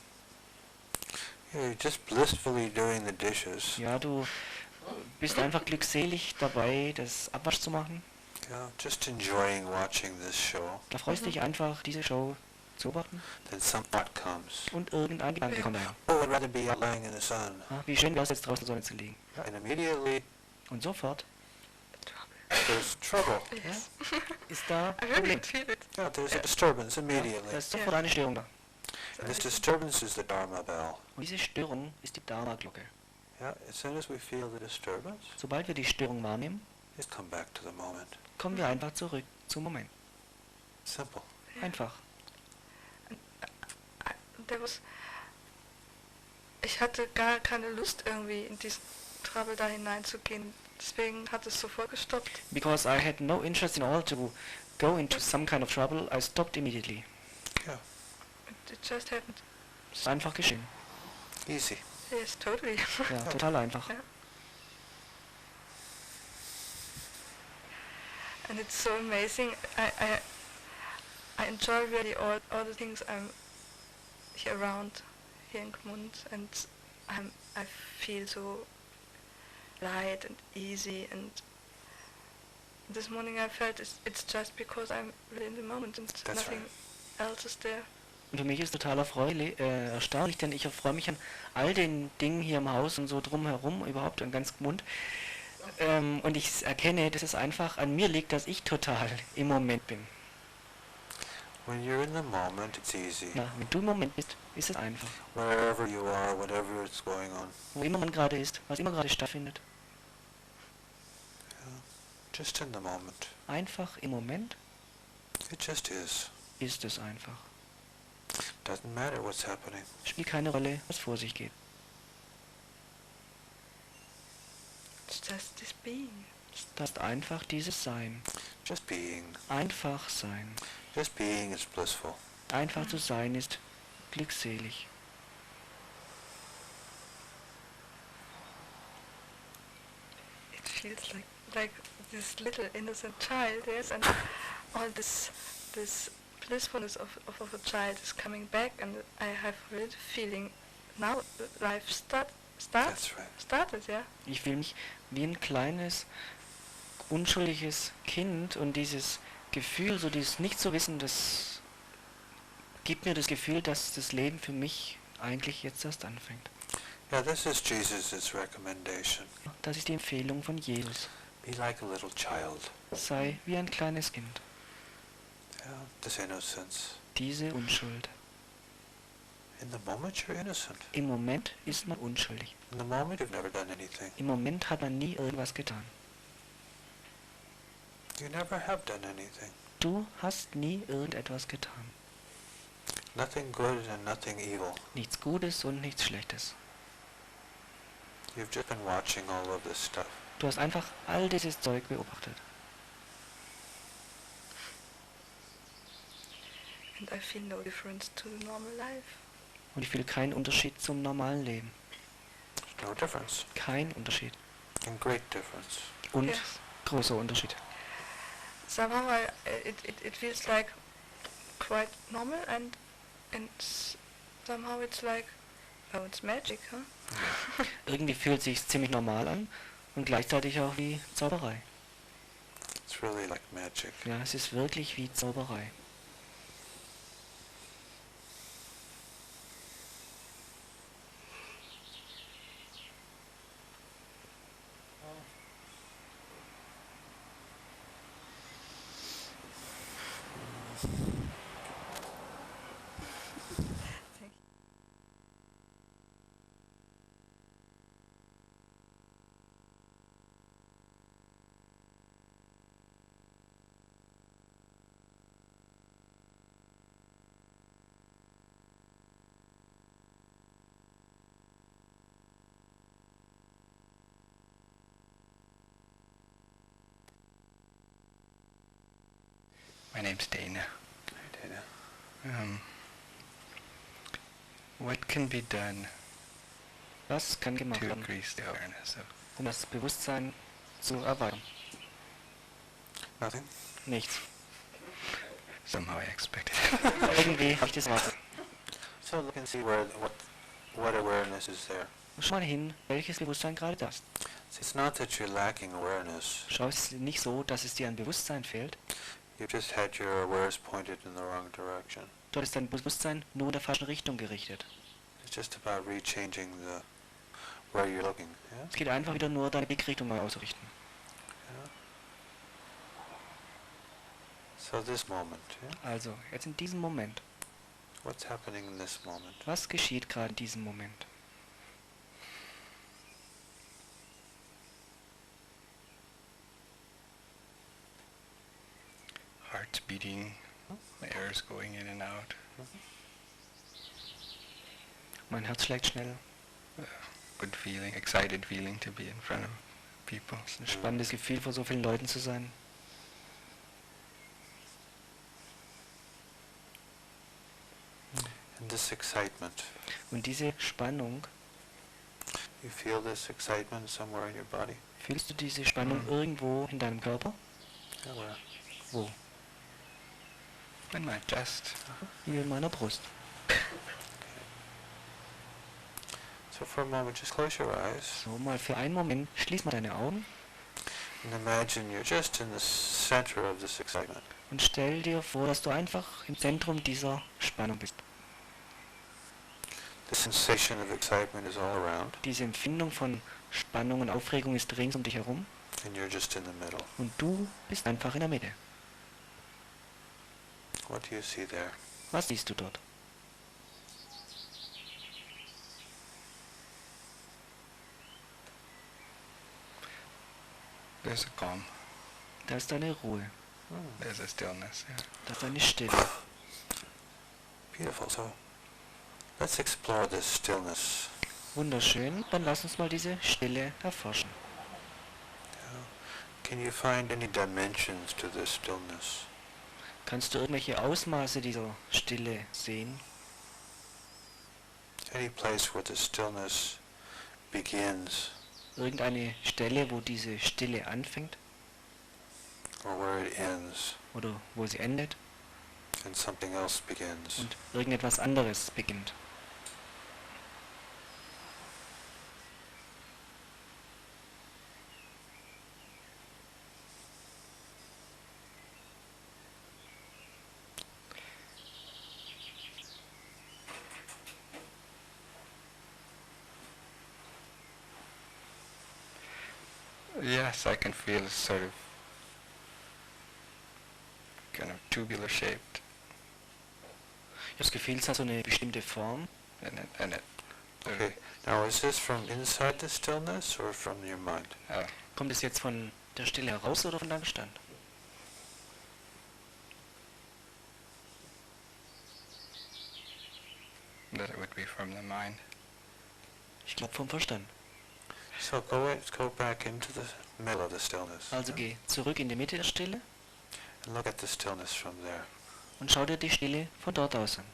Yeah, you're just blissfully doing the dishes. Ja, du bist einfach glückselig dabei, das Abwasch zu machen. Yeah, just enjoying watching this show. Da freust du dich einfach, diese Show zu beobachten. Then some thought comes. Und irgendein Gedanke kommt ein. Oh, I'd rather be out lying in the sun. Ah, wie schön wäre es jetzt draußen in der Sonne zu liegen. And immediately Und sofort there's trouble. Yes. ist da I ein really Problem. could feel it. Yeah, there's a disturbance Ja, immediately. da ist sofort eine Störung da. And this disturbance is the Dharma Bell. Und diese Störung ist die Dharma-Glocke. Yeah, as soon as we feel the disturbance, Sobald wir die Störung wahrnehmen, just come back to the moment. kommen wir einfach zurück zum Moment. Simple. Einfach. Ich hatte gar keine Lust irgendwie in diesen Trouble da hineinzugehen. Deswegen hat es sofort gestoppt. Because I had no interest in all to go into some kind of trouble, I stopped immediately. Yeah, It just happened. Es ist einfach geschehen. easy. Yes, totally. Ja, total einfach. Yeah. And it's so amazing. I enjoy really all the things I'm here around here in Gmund, and I feel so light and easy, and this morning I felt it's just because I'm really in the moment and That's nothing else is there. Und für mich ist total erstaunlich, denn ich erfreue mich an all den Dingen hier im Haus und so drumherum, überhaupt an ganz Gmund. Und ich erkenne, dass es einfach an mir liegt, dass ich total im Moment bin. When you're in the moment, it's easy. Ja, wenn du im Moment bist, ist es einfach. Wherever you are, whatever is going on. Wo immer man gerade ist, was immer gerade stattfindet. Yeah. Just in the moment. Einfach im Moment It just is. ist es einfach. Doesn't matter what's happening. Spielt keine Rolle, was vor sich geht. It's just this being. Das ist einfach dieses Sein. Just being. Einfach sein. Just being is blissful. Einfach zu sein ist glückselig. It feels like this little innocent child, yes, and all this blissfulness of a child is coming back, and I have really the feeling now life That's right. started, yeah. Ich fühle mich wie ein kleines, unschuldiges Kind und dieses Gefühl, so dieses Nicht-zu-Wissen, das gibt mir das Gefühl, dass das Leben für mich eigentlich jetzt erst anfängt. Yeah, this is Jesus' recommendation. Das ist die Empfehlung von Jesus. Be like a little child. Sei wie ein kleines Kind. Yeah, this innocence. Diese Unschuld. In the moment, you're innocent. Im Moment ist man unschuldig. In the moment, you've never done anything. Im Moment hat man nie irgendwas getan. You never have done anything. Du hast nie irgendetwas getan. Nothing good and nothing evil. Nichts Gutes und nichts Schlechtes. You've just been watching all of this stuff. Du hast einfach all dieses Zeug beobachtet. And I feel no difference to the normal life. Und ich fühle keinen Unterschied zum normalen Leben. No difference. Kein Unterschied. And great difference. Und Yes. großer Unterschied. Somehow it feels like quite normal and somehow it's like, oh, it's magic, huh? Irgendwie fühlt es sich ziemlich normal an und gleichzeitig auch wie Zauberei. It's really like magic. Ja, es ist wirklich wie Zauberei. My name's Dana. Hi, Dana. What can be done Was kann gemacht to werden, increase the awareness of um das Bewusstsein zu erweitern? Nothing? Nichts. somehow I expected? Irgendwie habe ich das erwartet. So look and see what awareness is there. Schau mal hin, welches Bewusstsein gerade da ist. It's not that you're lacking awareness. Schau, es ist nicht so, dass es dir an Bewusstsein fehlt. You just had your awareness pointed in the wrong direction. Dort ist dein Bewusstsein nur in der falschen Richtung gerichtet. It's just about rechanging where you're looking. Yeah? Es geht einfach wieder nur, deine Blickrichtung neu auszurichten. Yeah? So this moment, yeah? Also, jetzt in diesem Moment. What's happening in this moment? Was geschieht gerade in diesem Moment? Heart's beating, the air's going in and out. Mein Herz schlägt schnell. Good feeling, excited feeling to be in front of people. Es ist ein spannendes Gefühl, vor so vielen Leuten zu sein. And this excitement. Und diese Spannung, You feel this excitement somewhere in your body? fühlst du diese Spannung irgendwo in deinem Körper? Yeah, where? Wo? In my chest. Hier in meiner Brust. So for a moment, just close your eyes So, mal für einen Moment, schließ mal deine Augen and imagine you're just in the center of this excitement. und stell dir vor, dass du einfach im Zentrum dieser Spannung bist. The sensation of excitement is all around, Diese Empfindung von Spannung und Aufregung ist rings um dich herum and you're just in the middle. und du bist einfach in der Mitte. What do you see there? Was siehst du dort? There's a calm. Da ist eine Ruhe, There's a stillness. Yeah. da ist eine Stille. Beautiful. So let's explore this stillness. Wunderschön, dann lass uns mal diese Stille erforschen. Yeah. Can you find any dimensions to this stillness? Kannst du irgendwelche Ausmaße dieser Stille sehen? Any place where the stillness begins Irgendeine Stelle, wo diese Stille anfängt or where it ends oder wo sie endet and something else begins? und irgendetwas anderes beginnt? Yes, I can feel it's sort of kind of tubular shaped, Ich habe das Gefühl, es hat so eine bestimmte Form. and it Okay. Now is this from inside the stillness or from your mind? Kommt es jetzt von der Stille heraus oder von deinem Verstand? that it would be from the mind. Ich glaube vom Verstand. So go back into the middle of the stillness Also geh zurück in die Mitte der Stille and look at the stillness from there. und schau dir die Stille von dort aus an.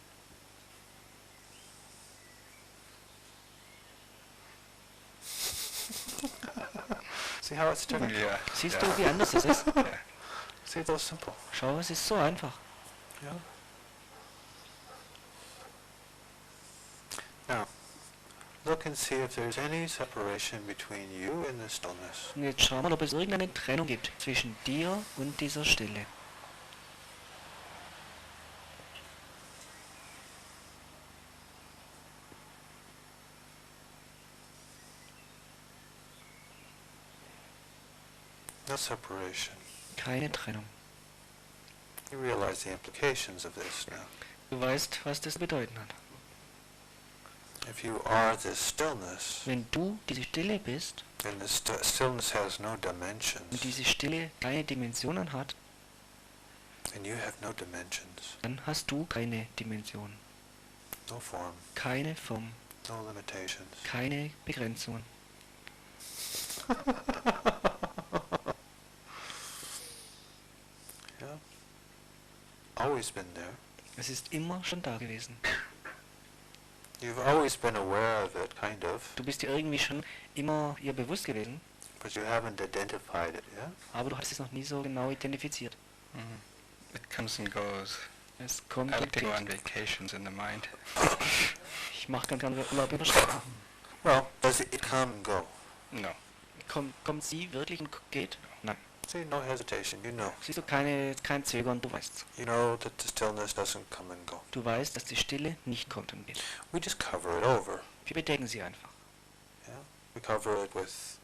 See how it's different? Yeah. Siehst yeah. du, wie anders es ist? Yeah. See, those simple. Schau, es ist so einfach. Yeah. Now, look and see if there's any separation between you and the stillness. Und jetzt schau mal, ob es irgendeine Trennung gibt zwischen dir und dieser Stille. No separation. Keine Trennung. You realize the implications of this now. Du weißt, was das zu bedeuten hat. If you are this stillness, Wenn du diese Stille bist then the stillness has no und dimensions, diese Stille keine Dimensionen hat, and you have no dimensions, dann hast du keine Dimension, no form, keine Form, no limitations. keine Begrenzungen. Yeah. Always been there. Es ist immer schon da gewesen. You've always been aware of it, kind of, Du bist dir irgendwie schon immer ihr bewusst gewesen, but you haven't identified it, yeah? aber du hast es noch nie so genau identifiziert. Mhm. It comes and goes. Es kommt I like und to go on geht. vacations in the mind. Ich mache ganz gerne Urlaub in der Stadt. Well, does it come and go? No. Kommt sie wirklich und geht? Nein. See, no hesitation, you know. Siehst du, kein Zögern, du weißt. You know that the stillness doesn't come and go. Du weißt, dass die Stille nicht kommt und geht. We just cover it over, Wir bedecken sie einfach. yeah? We cover it with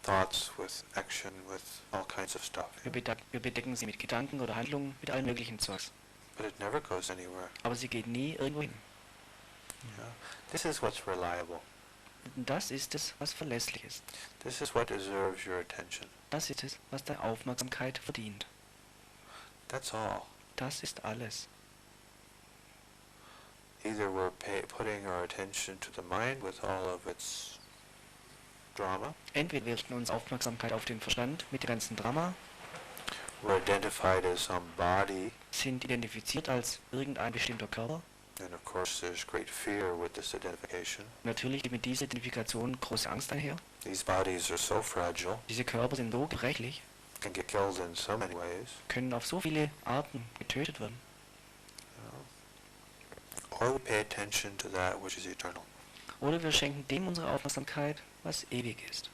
thoughts, with action, with all kinds of stuff. Wir bedecken sie mit Gedanken oder Handlungen, mit allen möglichen Zeugs. But it never goes anywhere, Aber sie geht nie irgendwo hin. yeah? This is what's reliable. Und das ist es, was verlässlich ist. This is what deserves your attention. Das ist es, was deine Aufmerksamkeit verdient. That's all. Das ist alles. Either we're putting our attention to the mind with all of its drama, Entweder wir richten unsere Aufmerksamkeit auf den Verstand mit dem ganzen Drama, we're identified as some body, sind identifiziert als irgendein bestimmter Körper. and of course there's great fear with this identification. Natürlich geht mit dieser Identifikation große Angst einher. These bodies are so fragile, Diese Körper sind so gebrechlich, can get killed in so many ways. können auf so viele Arten getötet werden. Or we pay attention to that which is eternal. Oder wir schenken dem unsere Aufmerksamkeit, was ewig ist.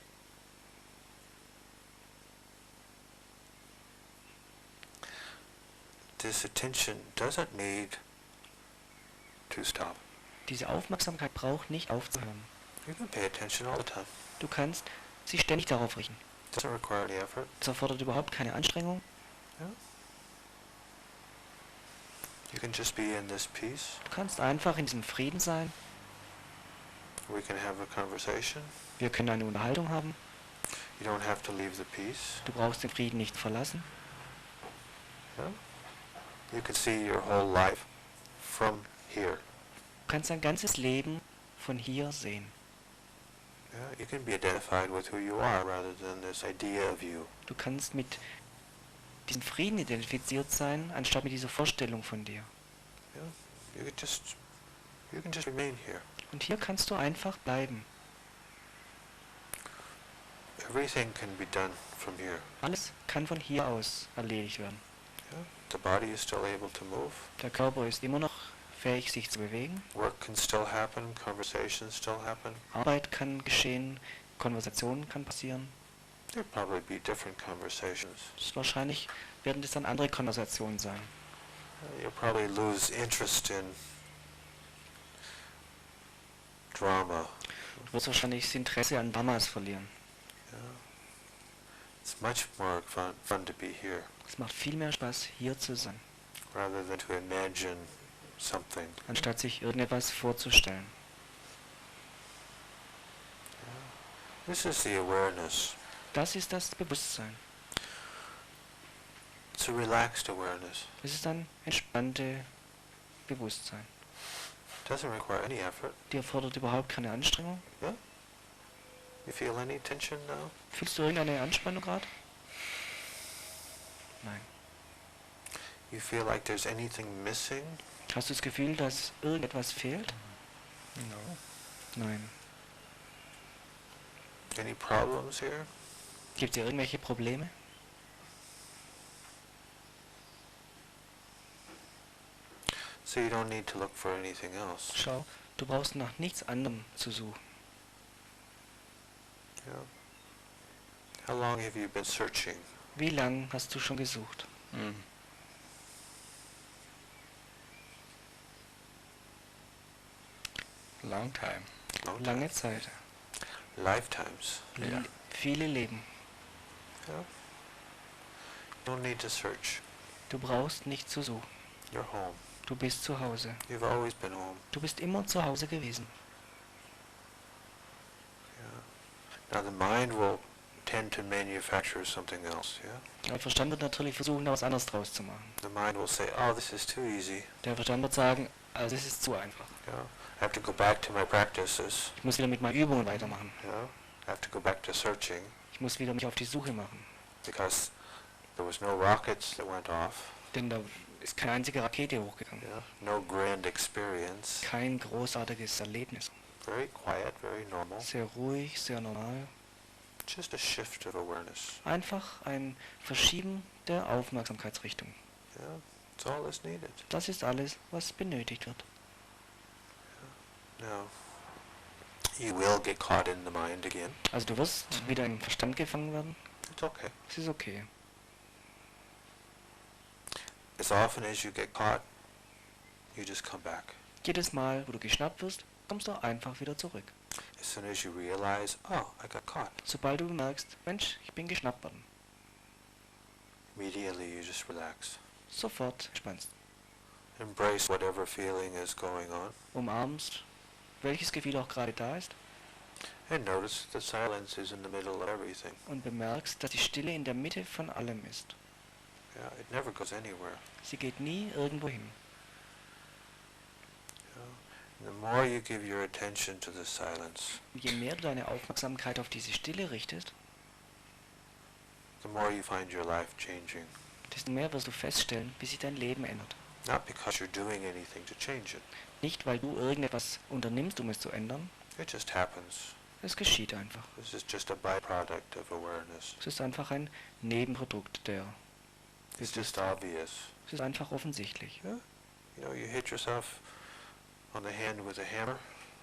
This attention doesn't need to stop. Diese Aufmerksamkeit braucht nicht aufzuhören. You can pay attention all the time. Du kannst sie ständig darauf richten. Doesn't require any effort. Das erfordert überhaupt keine Anstrengung. You can just be in this peace. Du kannst einfach in diesem Frieden sein. We can have a conversation. Wir können eine Unterhaltung haben. You don't have to leave the peace. Du brauchst den Frieden nicht verlassen. Yeah? You can see your whole life from here. Du kannst dein ganzes Leben von hier sehen. Yeah? You can be identified with who you are rather than this idea of you. Du kannst mit diesem Frieden identifiziert sein, anstatt mit dieser Vorstellung von dir. Yeah? You can just remain here. Und hier kannst du einfach bleiben. Everything can be done from here. Alles kann von hier aus erledigt werden. Yeah? The body is still able to move. Der Körper ist immer noch fähig, sich zu bewegen. Work can still happen. Conversations still happen. Arbeit kann geschehen. Konversation kann passieren. There'll probably be different conversations. Wahrscheinlich werden das dann andere Konversationen sein. You'll probably lose interest in drama. Du wirst wahrscheinlich das Interesse an Dramas verlieren. Yeah. It's much more fun to be here Es macht viel mehr Spaß, hier zu sein, rather than to imagine something. anstatt sich irgendetwas vorzustellen. This is the awareness. Das ist das Bewusstsein. It's a relaxed awareness. Es ist ein entspanntes Bewusstsein. Doesn't require any effort. Die erfordert überhaupt keine Anstrengung. Yeah? You feel any tension now? Fühlst du irgendeine Anspannung gerade? Nein. You feel like there's anything missing? Hast du das Gefühl, dass irgendetwas fehlt? No. Nein. Any problems here? Gibt es hier irgendwelche Probleme? So you don't need to look for anything else. Schau, du brauchst nach nichts anderem zu suchen. Yeah. How long have you been searching? Wie lange hast du schon gesucht? Mm. Long time. Long Lange time. Zeit. Lifetimes. Yeah. Viele Leben. Yeah. You don't need to search. Du brauchst nicht zu suchen. You're home. Du bist zu Hause. You've always been home. Du bist immer zu Hause gewesen. Yeah. Now the mind will tend to manufacture something else, yeah? Der Verstand wird natürlich versuchen, da was anderes draus zu machen. The mind will say, oh, this is too easy. Der Verstand wird sagen, also es ist zu einfach. Yeah. I have to go back to my practices. Ich muss wieder mit meinen Übungen weitermachen. Yeah. I have to go back to searching Ich muss wieder mich auf die Suche machen. because there was no rockets that went off. Denn da ist keine einzige Rakete hochgegangen. Yeah. No grand experience. Kein großartiges Erlebnis. Very quiet, very normal. Sehr ruhig, sehr normal. Just a shift of awareness. Einfach ein Verschieben der Aufmerksamkeitsrichtung. Yeah. That's all that's needed. Das ist alles, was benötigt wird. Now, you will get caught in the mind again. Also du wirst wieder im Verstand gefangen werden. It's okay. Es ist okay. As often as you get caught, you just come back. Jedes Mal, wo du geschnappt wirst, kommst du einfach wieder zurück. As soon as you realize, oh, I got caught, Sobald du merkst, Mensch, ich bin geschnappt worden, immediately you just relax. sofort entspannst. Embrace whatever feeling is going on, Umarmst, welches Gefühl auch gerade da ist, and notice that silence is in the middle of everything. und bemerkst, dass die Stille in der Mitte von allem ist. Yeah, it never goes anywhere. Sie geht nie irgendwo hin. Yeah. The more you give your attention to the silence, Je mehr du deine Aufmerksamkeit auf diese Stille richtest, the more you find your life changing. desto mehr wirst du feststellen, wie sich dein Leben ändert. Not because you're doing anything to change it. Nicht, weil du irgendetwas unternimmst, um es zu ändern. It just happens. Es geschieht einfach. This is just a byproduct of awareness. Es ist einfach ein Nebenprodukt der. It's just obvious. Es ist einfach offensichtlich. Yeah? You know, you hit yourself on the hand with a hammer.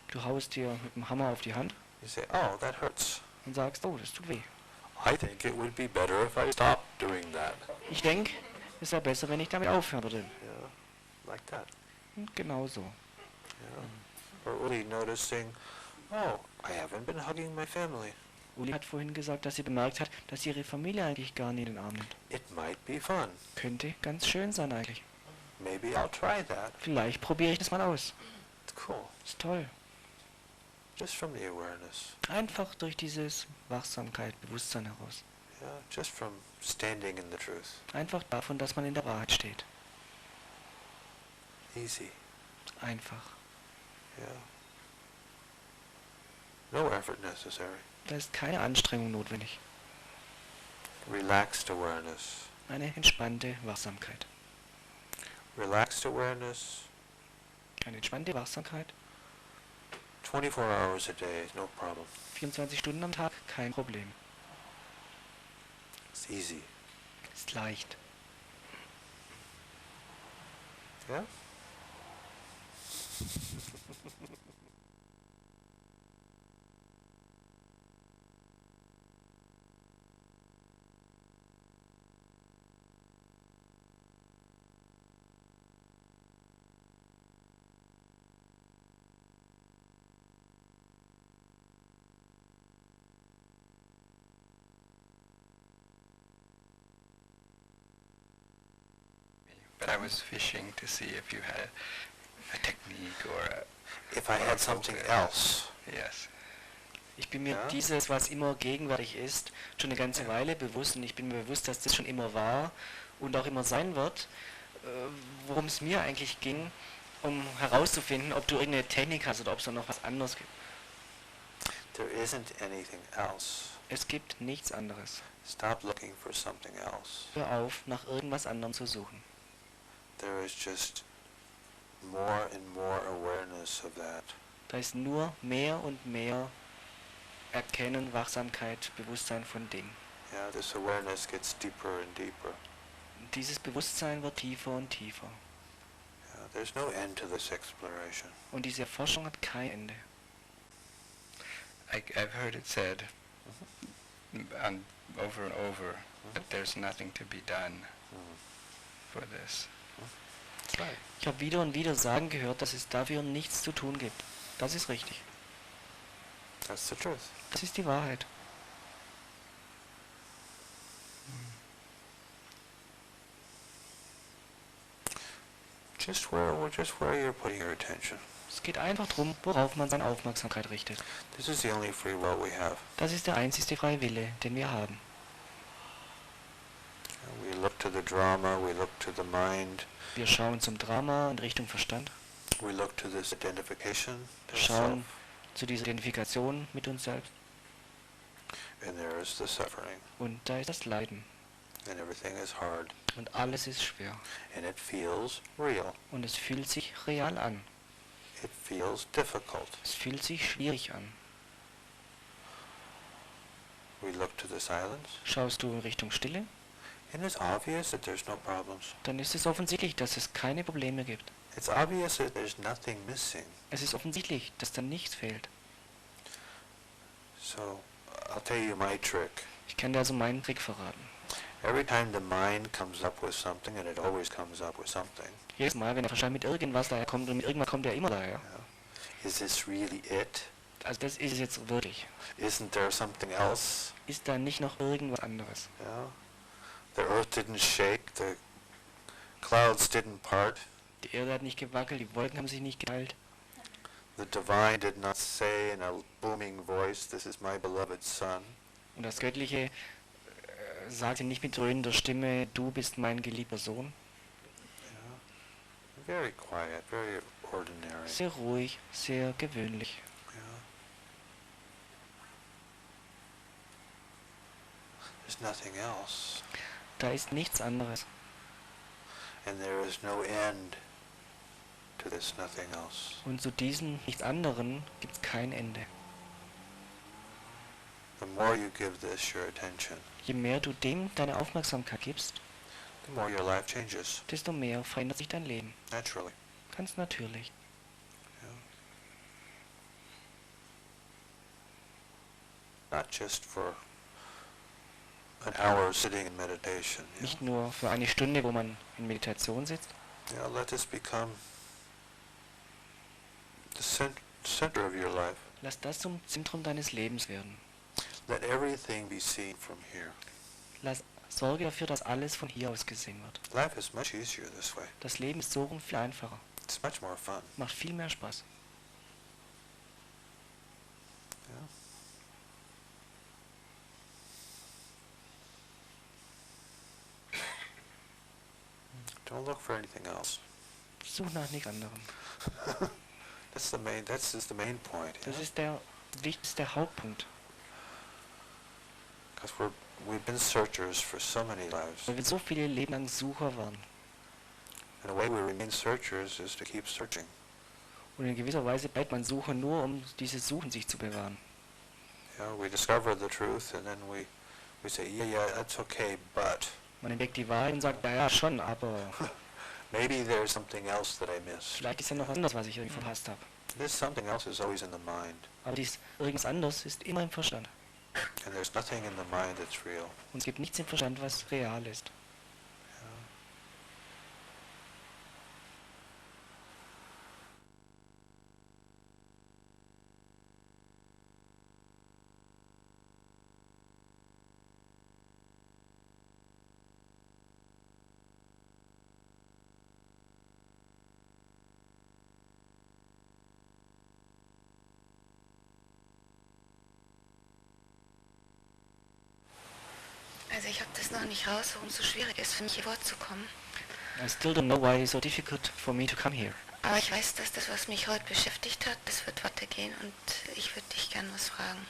Du haust dir mit dem Hammer auf die Hand You say, oh, that hurts. und sagst, oh, das tut weh. I think it would be better if I stopped doing that. Ich denke, es wäre besser, wenn ich damit aufhören würde. Yeah, like that. Und genau so. Yeah. Or really noticing, oh, I haven't been hugging my family. Uli hat vorhin gesagt, dass sie bemerkt hat, dass sie ihre Familie eigentlich gar nie in den Arm nimmt. It might be fun. Könnte ganz schön sein eigentlich. Maybe I'll try that. Vielleicht probiere ich das mal aus. It's cool. Ist toll. Just from the awareness. Einfach durch dieses Wachsamkeit, Bewusstsein heraus. Yeah, just from standing in the truth. Einfach davon, dass man in der Wahrheit steht. Easy. Einfach. Yeah. No effort necessary. Da ist keine Anstrengung notwendig. Relaxed awareness. Eine entspannte Wachsamkeit. Relaxed awareness, Eine entspannte Wachsamkeit, 24 hours a day, no problem. 24 Stunden am Tag, kein Problem. It's easy. Ist leicht. Yeah? But I was fishing to see if you had a technique or a... If I had something else. Yes. Ich bin mir Ja? dieses, was immer gegenwärtig ist, schon eine ganze Weile bewusst und ich bin mir bewusst, dass das schon immer war und auch immer sein wird, worum es mir eigentlich ging, um herauszufinden, ob du irgendeine Technik hast oder ob es da noch was anderes gibt. There isn't anything else. Es gibt nichts anderes. Stop looking for something else. Hör auf, nach irgendwas anderem zu suchen. there is just more and more awareness of that. Da ist nur mehr und mehr Erkennen, Wachsamkeit, Bewusstsein von Dingen. Yeah, this awareness gets deeper and deeper. Dieses Bewusstsein wird tiefer und tiefer. Yeah, there's no end to this exploration. Und diese Erforschung hat kein Ende. I've heard it said over and over that there's nothing to be done for this. That's right. Ich habe wieder und wieder sagen gehört, dass es dafür nichts zu tun gibt. Das ist richtig. That's the truth. Das ist die Wahrheit. Just where you're putting your attention. Es geht einfach darum, worauf man seine Aufmerksamkeit richtet. This is the only free will we have. Das ist der einzige freie Wille, den wir haben. We look to the drama, we look to the mind, Wir schauen zum Drama in Richtung Verstand, we look to this identification, the schauen self, zu dieser Identifikation mit uns selbst. and there is the suffering, Und da ist das Leiden. and everything is hard, Und alles ist schwer. and it feels real. Und es fühlt sich real an. It feels difficult. Es fühlt sich schwierig an. We look to the silence, Schaust du in Richtung Stille, and it's obvious that there's no problems. dann ist es offensichtlich, dass es keine Probleme gibt. It's obvious that there's nothing missing. Es ist offensichtlich, dass da nichts fehlt. So, I'll tell you my trick. Ich kann dir also meinen Trick verraten. Every time the mind comes up with something, and it always comes up with something, Jedes Mal, wenn der Verstand mit irgendwas daherkommt, und mit irgendwas kommt er immer daher. yeah, is this really it? Also das ist es jetzt wirklich. Isn't there something else? Ist da nicht noch irgendwas anderes? Yeah. The earth didn't shake, the clouds didn't part, Die Erde hat nicht gewackelt, die Wolken haben sich nicht geteilt. the divine did not say in a booming voice, "This is my beloved son." Und das Göttliche sagte nicht mit dröhnender Stimme, du bist mein geliebter Sohn. Yeah. Very quiet, very ordinary. Sehr ruhig, sehr gewöhnlich. Yeah. There's nothing else, Da ist nichts anderes. and there is no end to this nothing else. Und zu diesem nichts anderen gibt es kein Ende. The more you give this your attention, Je mehr du dem deine Aufmerksamkeit gibst, the more your life changes, desto mehr verändert sich dein Leben. naturally. Ganz natürlich. Not just for an hour sitting in meditation. Nicht nur für eine Stunde, wo man in Meditation sitzt. Yeah, let this become the center of your life. Lass das zum Zentrum deines Lebens werden. Let everything be seen from here. Sorge dafür, dass alles von hier aus gesehen wird. Life is much easier this way. Das Leben ist so rum viel einfacher. It's much more fun. Macht viel mehr Spaß. Yeah. Don't look for anything else. Such nach nichts anderem. That's just the main point. Das ist der wichtigste Hauptpunkt. Because we've been searchers for so many lives. Weil wir so viele Leben lang Sucher waren. And the way we remain searchers is to keep searching. Und in gewisser Weise bleibt man Sucher nur, um dieses Suchen sich zu bewahren. Yeah, we discover the truth and then we say, yeah, that's okay, but Man entdeckt die Wahrheit und sagt, ja, schon, aber maybe there's something else that I missed. vielleicht ist ja noch was anderes, was ich irgendwie verpasst habe. This something else is always in the mind. Aber dies irgendwas anderes ist immer im Verstand. And there's nothing in the mind that's real. Und es gibt nichts im Verstand, was real ist. Yeah. Also ich habe das noch nicht raus, warum es so schwierig ist, für mich hier vorzukommen. I still don't know why it's so difficult for me to come here. Aber ich weiß, dass das, was mich heute beschäftigt hat, das wird weitergehen und ich würde dich gern was fragen.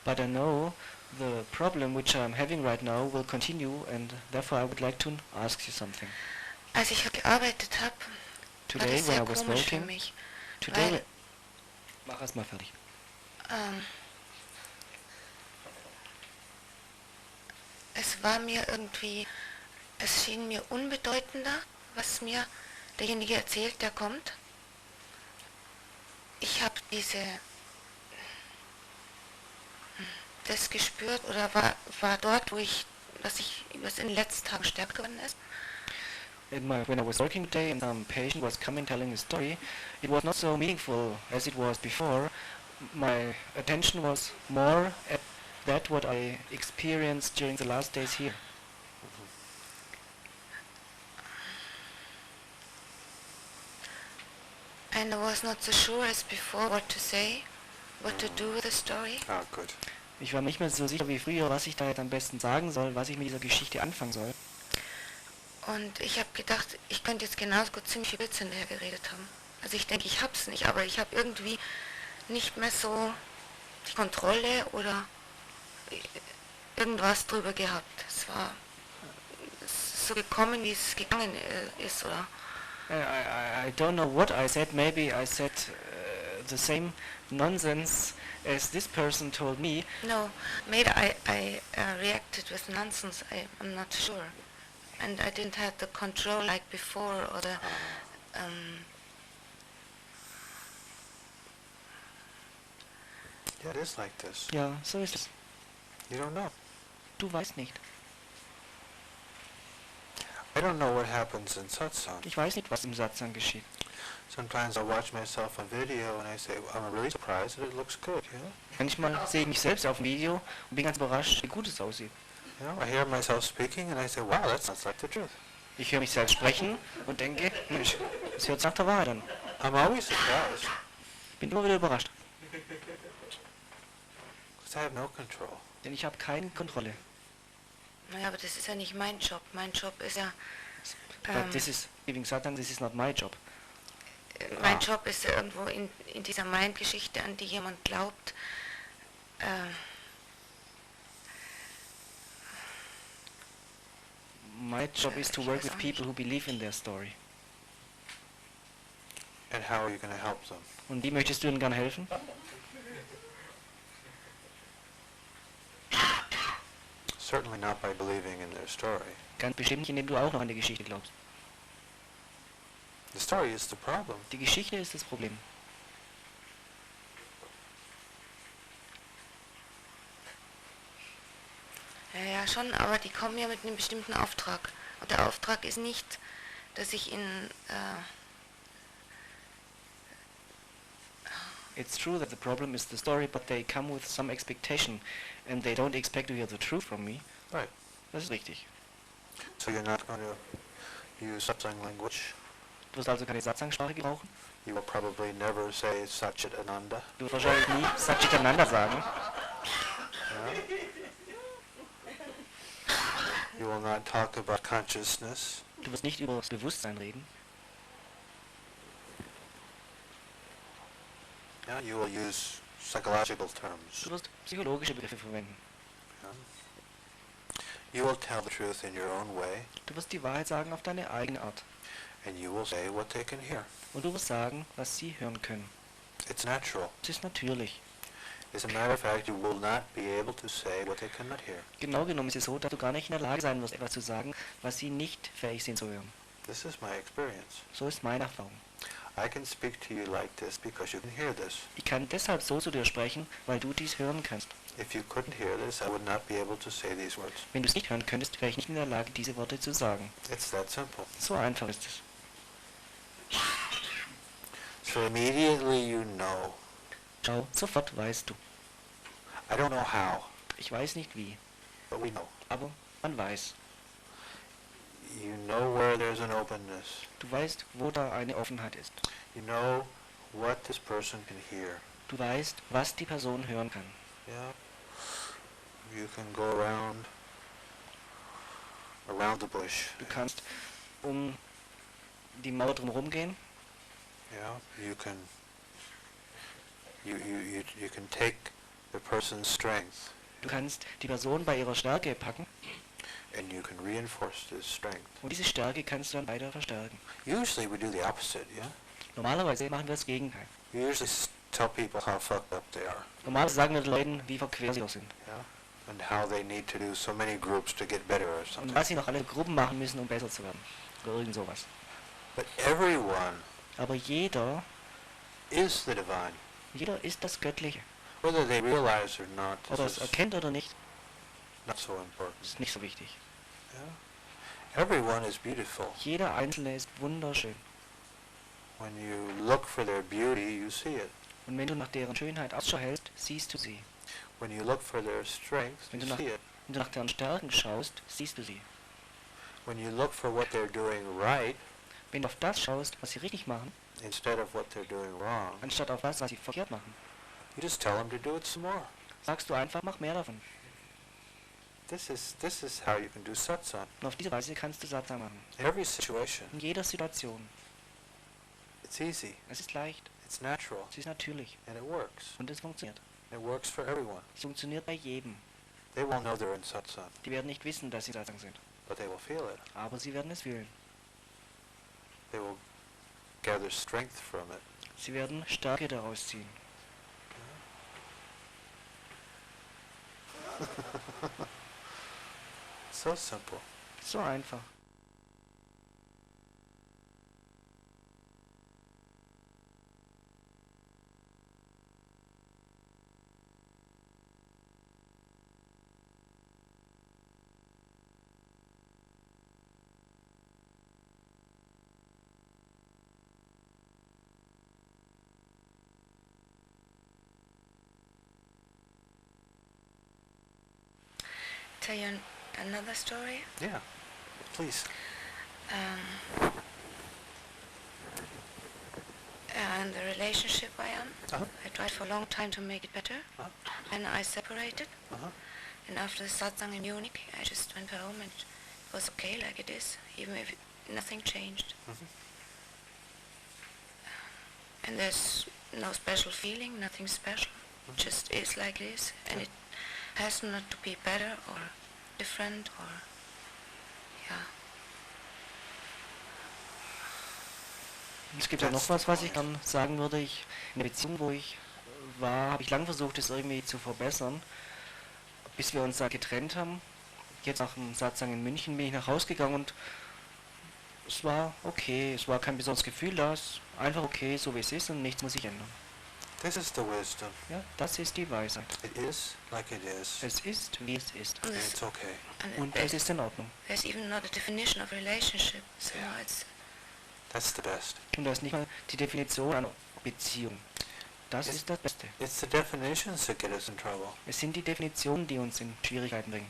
But I know the problem which I'm having right now will continue and therefore I would like to ask you something. Als ich gearbeitet habe, war Today, das when sehr I was komisch für working, mich. today, Weil, mach erst mal fertig. es war mir irgendwie, es schien mir unbedeutender, was mir derjenige erzählt, der kommt. Ich habe das gespürt oder war dort, was in den letzten Tagen stärker geworden ist. When I was working today and some patient was coming telling a story, it was not so meaningful as it was before. My attention was more at that what I experienced during the last days here. And I was not so sure as before what to say, what to do with the story. Ah, good. Ich war nicht mehr so sicher wie früher, was ich da jetzt am besten sagen soll, was ich mit dieser Geschichte anfangen soll. Und ich habe gedacht, ich könnte jetzt genauso gut ziemlich viel Blödsinn daher geredet haben. Also ich denke, ich habe es nicht, aber ich habe irgendwie nicht mehr so die Kontrolle oder irgendwas drüber gehabt. Es ist so gekommen, wie es gegangen ist, oder? I don't know what I said. Maybe I said the same nonsense as this person told me. No, maybe I reacted with nonsense. I'm not sure. And I didn't have the control like before, or the Yeah, it is like this. Ja, so ist es. You don't know. Du weißt nicht. I don't know what happens in satsang. Ich weiß nicht, was im Satsang geschieht. Sometimes I watch myself on video and I say, I'm really surprised that it looks good, you know? Manchmal sehe ich mich selbst auf dem Video und bin ganz überrascht, wie gut es aussieht. You know, I hear myself speaking and I say, wow, that sounds like the truth. Ich höre mich selbst sprechen und denke, Mensch, das hört sich nach der Wahrheit an. I'm always surprised Bin immer wieder überrascht, because I have no control. denn ich habe keine Kontrolle. naja, aber das ist ja nicht mein Job. Mein Job ist ja, But this is, giving Satsang, this is not my job. mein Job ist ja irgendwo in dieser Mind-Geschichte, an die jemand glaubt, My job is to work with people who believe in their story. And how are you going to help them? Und wie möchtest du ihnen gerne helfen? Certainly not by believing in their story. Ganz bestimmt nicht, indem du auch noch an die Geschichte glaubst. The story is the problem. Die Geschichte ist das Problem. ja schon, aber die kommen ja mit einem bestimmten Auftrag. Und der Auftrag ist nicht, dass ich ihnen It's true that the problem is the story, but they come with some expectation and they don't expect to hear the truth from me. Right. Das ist richtig. So you're not going to use satsang language. Du wirst also keine Satsangsprache gebrauchen. You will probably never say Satchit Ananda. Du wirst wahrscheinlich nie Satchitananda sagen. Yeah? You will not talk about consciousness. Du wirst nicht über das Bewusstsein reden. Yeah? You will use psychological terms. Du wirst psychologische Begriffe verwenden. Yeah? You will tell the truth in your own way, Du wirst die Wahrheit sagen auf deine eigene Art. and you will say what they can hear. Und du wirst sagen, was sie hören können. It's natural. Es ist natürlich. As a matter of fact, you will not be able to say what they cannot hear. Genau genommen ist es so, dass du gar nicht in der Lage sein wirst, etwas zu sagen, was sie nicht fähig sind zu hören. This is my experience. So ist meine Erfahrung. I can speak to you like this because you can hear this. Ich kann deshalb so zu dir sprechen, weil du dies hören kannst. If you couldn't hear this, I would not be able to say these words. Wenn du es nicht hören könntest, wäre ich nicht in der Lage, diese Worte zu sagen. It's that simple. So einfach ist es. So immediately you know. Schau, sofort weißt du. I don't know how, Ich weiß nicht wie, but we know. aber man weiß. You know where there's an openness. Du weißt, wo da eine Offenheit ist. You know what this person can hear. Du weißt, was die Person hören kann. Yeah. You can go around the bush. Du kannst um die Mauer drumherum gehen. Yeah. You can take the person's strength Du kannst die Person bei ihrer Stärke packen and you can reinforce this strength. und diese Stärke kannst du dann weiter verstärken. Usually we do the opposite, yeah? Normalerweise machen wir das Gegenteil. We usually tell people how fucked up they are, Normalerweise sagen wir den Leuten, wie verquer sie doch sind. yeah? And how they need to do so many groups to get better or Und something. was sie noch alle Gruppen machen müssen, um besser zu werden. Oder irgend sowas. But everyone Aber jeder is the divine, ist das Göttliche. whether they realize or not. Ob er es This is erkennt oder nicht, not so important. ist nicht so wichtig. Yeah? Everyone is beautiful. Jeder Einzelne ist wunderschön. When you look for their beauty, you see it. Und wenn du nach deren Schönheit Ausschau hältst, siehst du sie. When you look for their strengths, you Wenn du nach, see it. wenn du nach deren Stärken schaust, siehst du sie. When you look for what they're doing right Wenn du auf das schaust, was sie richtig machen, instead of what they're doing wrong, anstatt auf das, was sie verkehrt machen, you just tell them to do it some more. sagst du einfach, mach mehr davon. This is how you can do satsang. Und auf diese Weise kannst du Satsang machen. In every situation, In jeder Situation. it's easy, Es ist leicht, it's natural, es ist natürlich and it works. und es funktioniert. It works for everyone. Es funktioniert bei jedem. They won't know they're in satsang, Die werden nicht wissen, dass sie Satsang sind. but they will feel it. Aber sie werden es fühlen. They will gather strength from it. Sie werden Stärke daraus ziehen. So simple. So einfach. Tell you another story. Yeah, please. In the relationship I am, Uh-huh. I tried for a long time to make it better. Uh-huh. And I separated. Uh-huh. And after the satsang in Munich, I just went home and it was okay like it is, even if nothing changed. Mhm. And there's no special feeling, nothing special. Mhm. Just is like it is. And it has not to be better or different or, yeah. Es gibt ja noch was ich dann sagen würde. In der Beziehung, wo ich war, habe ich lange versucht, es irgendwie zu verbessern, bis wir uns da getrennt haben. Jetzt nach dem Satsang in München bin ich nach Hause gegangen und es war okay, es war kein besonderes Gefühl da, es ist einfach okay, so wie es ist und nichts muss sich ändern. This is the wisdom. Ja, das ist die Weisheit. It is like it is, Es ist, wie es ist. And and there's, it's okay. and Und es ist in Ordnung. there's even not a definition of relationship. So Yeah. it's That's the best. Und das ist nicht mal die Definition einer Beziehung. Das ist das Beste. It's the definitions that get us in trouble. Es sind die Definitionen, die uns in Schwierigkeiten bringen.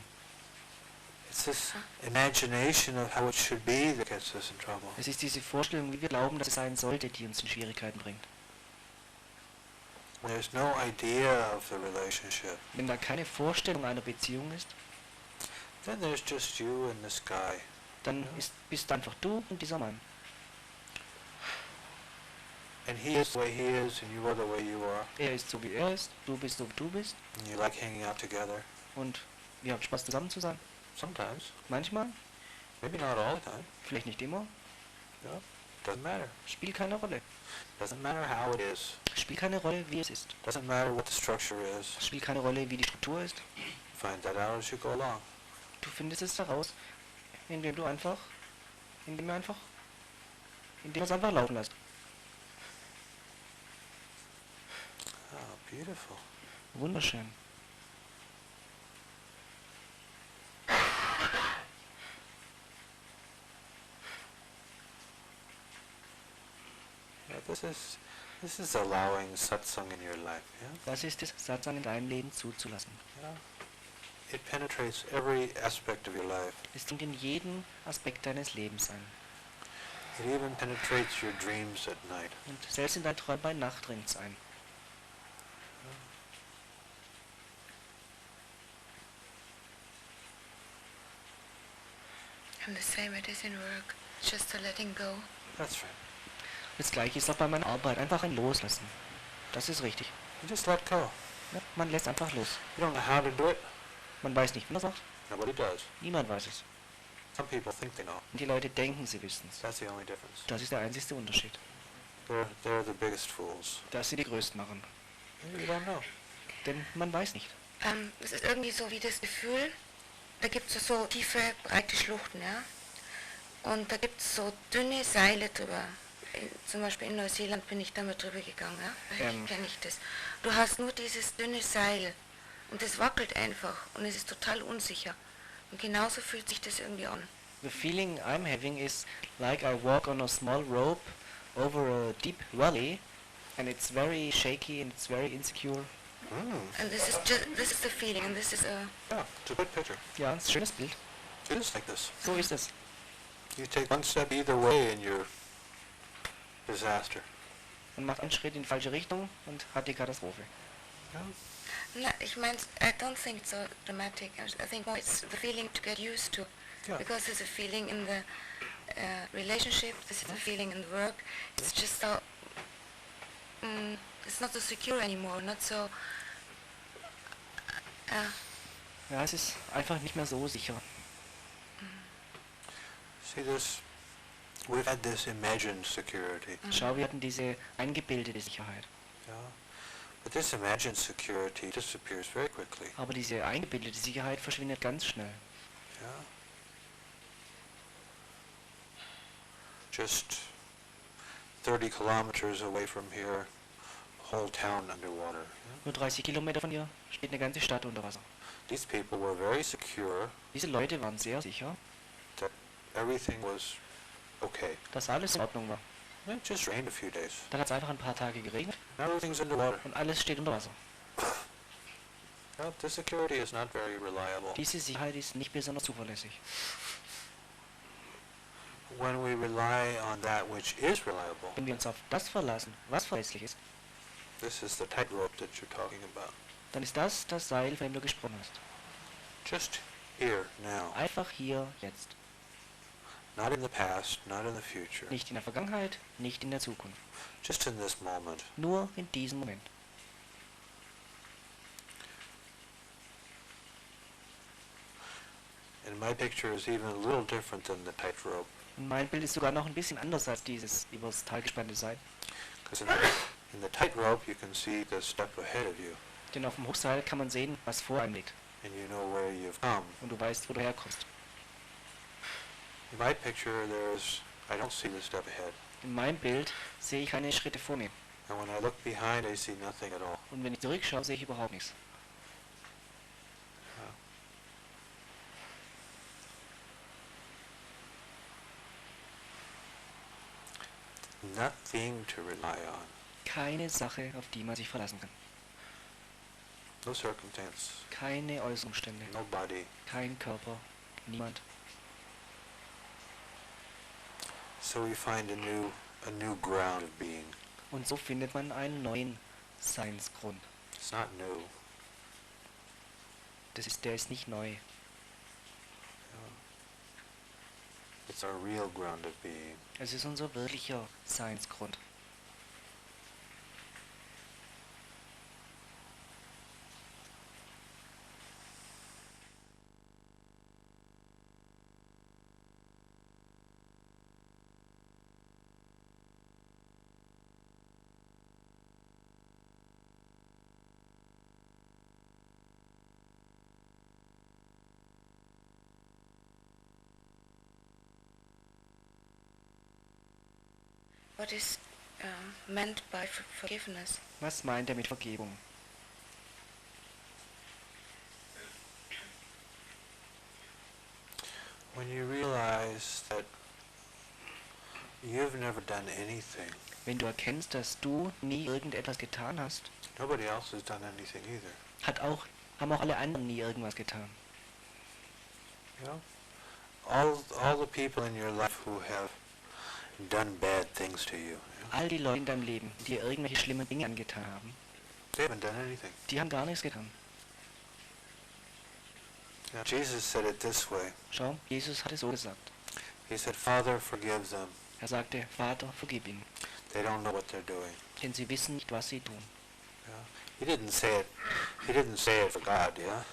It's this imagination of how it should be that gets us in trouble. Es ist diese Vorstellung, wie wir glauben, dass es sein sollte, die uns in Schwierigkeiten bringt. When there's no idea of the relationship, Wenn da keine Vorstellung einer Beziehung ist, then there's just you and this guy. dann bist einfach du und dieser Mann. And he is the way he is, and you are the way you are. Er ist so, wie er ist, du bist so, wie du bist. And you like hanging out together. Und wir haben Spaß, zusammen zu sein. Sometimes. Manchmal, Maybe not all the time. vielleicht nicht immer. Yeah. Doesn't matter. Spielt keine Rolle. Doesn't matter how it is. Spielt keine Rolle, wie es ist. Doesn't matter what the structure is. Spielt keine Rolle, wie die Struktur ist. Find that out as you go along. Du findest es heraus, indem wir es einfach laufen lässt. Oh, beautiful. Wunderschön. Yeah, this is allowing satsang in your life. Yeah. Das ist es, Satsang in deinem Leben zuzulassen. Yeah. It penetrates every aspect of your life. Es dringt in jeden Aspekt deines Lebens ein. It even penetrates your dreams at night. Und selbst in deinen Träumen bei Nacht dringt es ein. and the same it is in work. Just a letting go. That's right. Das gleiche ist auch bei meiner Arbeit. Einfach ein Loslassen. Das ist richtig. You just let go. Ja, man lässt einfach los. You don't know how to do it. Man weiß nicht, wer das sagt. Nobody does. Niemand weiß es. Some people think they know. Und die Leute denken, sie wüssten es. That's the only difference. Das ist der einzigste Unterschied. They're the biggest fools. Dass sie die Größten machen. You don't know. Denn man weiß nicht. Es ist irgendwie so wie das Gefühl, da gibt es so tiefe, breite Schluchten, ja. Und da gibt es so dünne Seile drüber. Zum Beispiel in Neuseeland bin ich damit drüber gegangen, ja. Da kenne ich das. Du hast nur dieses dünne Seil und es wackelt einfach und es ist total unsicher. Und genauso fühlt sich das irgendwie an. The feeling I'm having is like I walk on a small rope over a deep valley and it's very shaky and it's very insecure. And this is the feeling, and this is a... Yeah, it's a good picture. Ja, ein schönes Bild. It is like this. So ist es. You take one step either way and you're disaster. Man macht einen Schritt in die falsche Richtung und hat die Katastrophe. Yeah. No, ich meine, I don't think it's so dramatic. I think more it's the feeling to get used to. Yeah. Because there's a feeling in the relationship, there's a feeling in the work. It's just so... it's not so secure anymore, not so... Ja, es ist einfach nicht mehr so sicher. See this? We've had this imagined security. Schau, wir hatten diese eingebildete Sicherheit. Yeah. But this imagined security disappears very quickly. Aber diese eingebildete Sicherheit verschwindet ganz schnell. Yeah. Just 30 kilometers away from here, whole town underwater. Yeah? Nur 30 Kilometer von hier steht eine ganze Stadt unter Wasser. These people were very secure Diese Leute waren sehr sicher, that everything was okay. dass alles in Ordnung war. It just rained a few days. Dann hat es einfach ein paar Tage geregnet Now everything's underwater. und alles steht unter Wasser. Well, the security is not very reliable. Diese Sicherheit ist nicht besonders zuverlässig. When we rely on that which is reliable, Wenn wir uns auf das verlassen, was verlässlich ist, this is the tightrope that you're talking about. dann ist das das Seil, von dem du gesprochen hast. Just here, now. Einfach hier, jetzt. Not in the past, not in the future. Nicht in der Vergangenheit, nicht in der Zukunft. Just in this moment. Nur in diesem Moment. And my picture is even a little different than the tightrope. Und mein Bild ist sogar noch ein bisschen anders als dieses übers Tal gespannte Seil. Because in the tightrope you can see the step ahead of you. Denn auf dem Hochseil kann man sehen, was vor einem liegt. And you know where you've come. Und du weißt, wo du herkommst. In my picture I don't see the step ahead. In meinem Bild sehe ich keine Schritte vor mir. And when I look behind I see nothing at all. Und wenn ich zurückschaue, sehe ich überhaupt nichts. Nothing to rely on. Keine Sache, auf die man sich verlassen kann. No circumstance. Keine Äußerumstände. Nobody. Kein Körper. Niemand. So we find a new ground of being. Und so findet man einen neuen Seinsgrund. It's not new. Der ist nicht neu. It's our real ground of being. Es ist unser wirklicher Seinsgrund. What is meant by forgiveness? Was meint er mit Vergebung? When you realize that you've never done anything, Wenn du erkennst, dass du nie irgendetwas getan hast, nobody else has done anything either. haben auch alle anderen nie irgendwas getan. You know, all the people in your life who have done bad things to you, All die Leute in deinem Leben, die dir irgendwelche schlimmen Dinge angetan haben, they haven't done anything. die haben gar nichts getan. Now, Jesus said it this way. Schau, Jesus hat es so gesagt. He said, Father, forgive them. Er sagte, Vater, vergib ihnen, They don't know what they're doing. denn sie wissen nicht, was sie tun. Yeah. He didn't say it for God, yeah?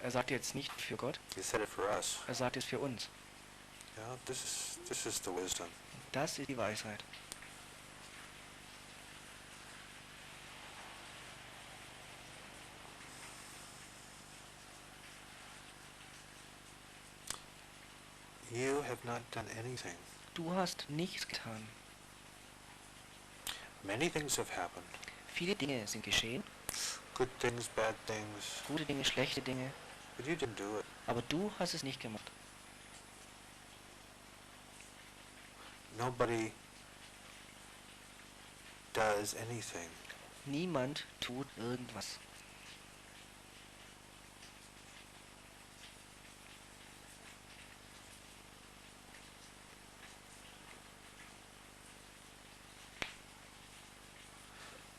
Er sagt jetzt nicht für Gott, He said it for us. er sagt es für uns. Yeah, this is the wisdom. Das ist die Weisheit. You have not done anything. Du hast nichts getan. Many things have happened. Viele Dinge sind geschehen, Good things, bad things. gute Dinge, schlechte Dinge, But you didn't do it. aber du hast es nicht gemacht. Nobody does anything. Niemand tut irgendwas.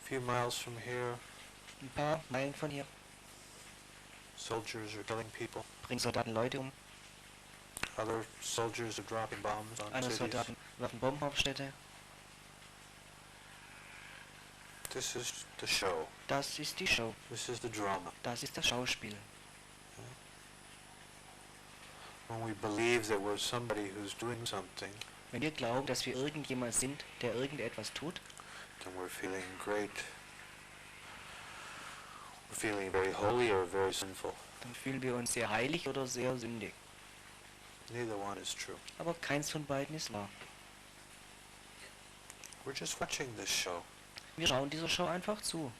A few miles from here, Ein paar Meilen von hier soldiers are killing people. bringen Soldaten Leute um, Other soldiers are dropping bombs on andere cities. Soldaten werfen Bomben auf Städte. This is the show. Das ist die Show. This is the drama. Das ist das Schauspiel. When we believe that we're somebody who's doing something, Wenn wir glauben, dass wir irgendjemand sind, der irgendetwas tut, then we're feeling great. We're feeling very holy or very sinful. dann fühlen wir uns sehr heilig oder sehr sündig. Neither one is true. Aber keins von beiden ist wahr. We're just watching this show. Wir schauen dieser Show einfach zu.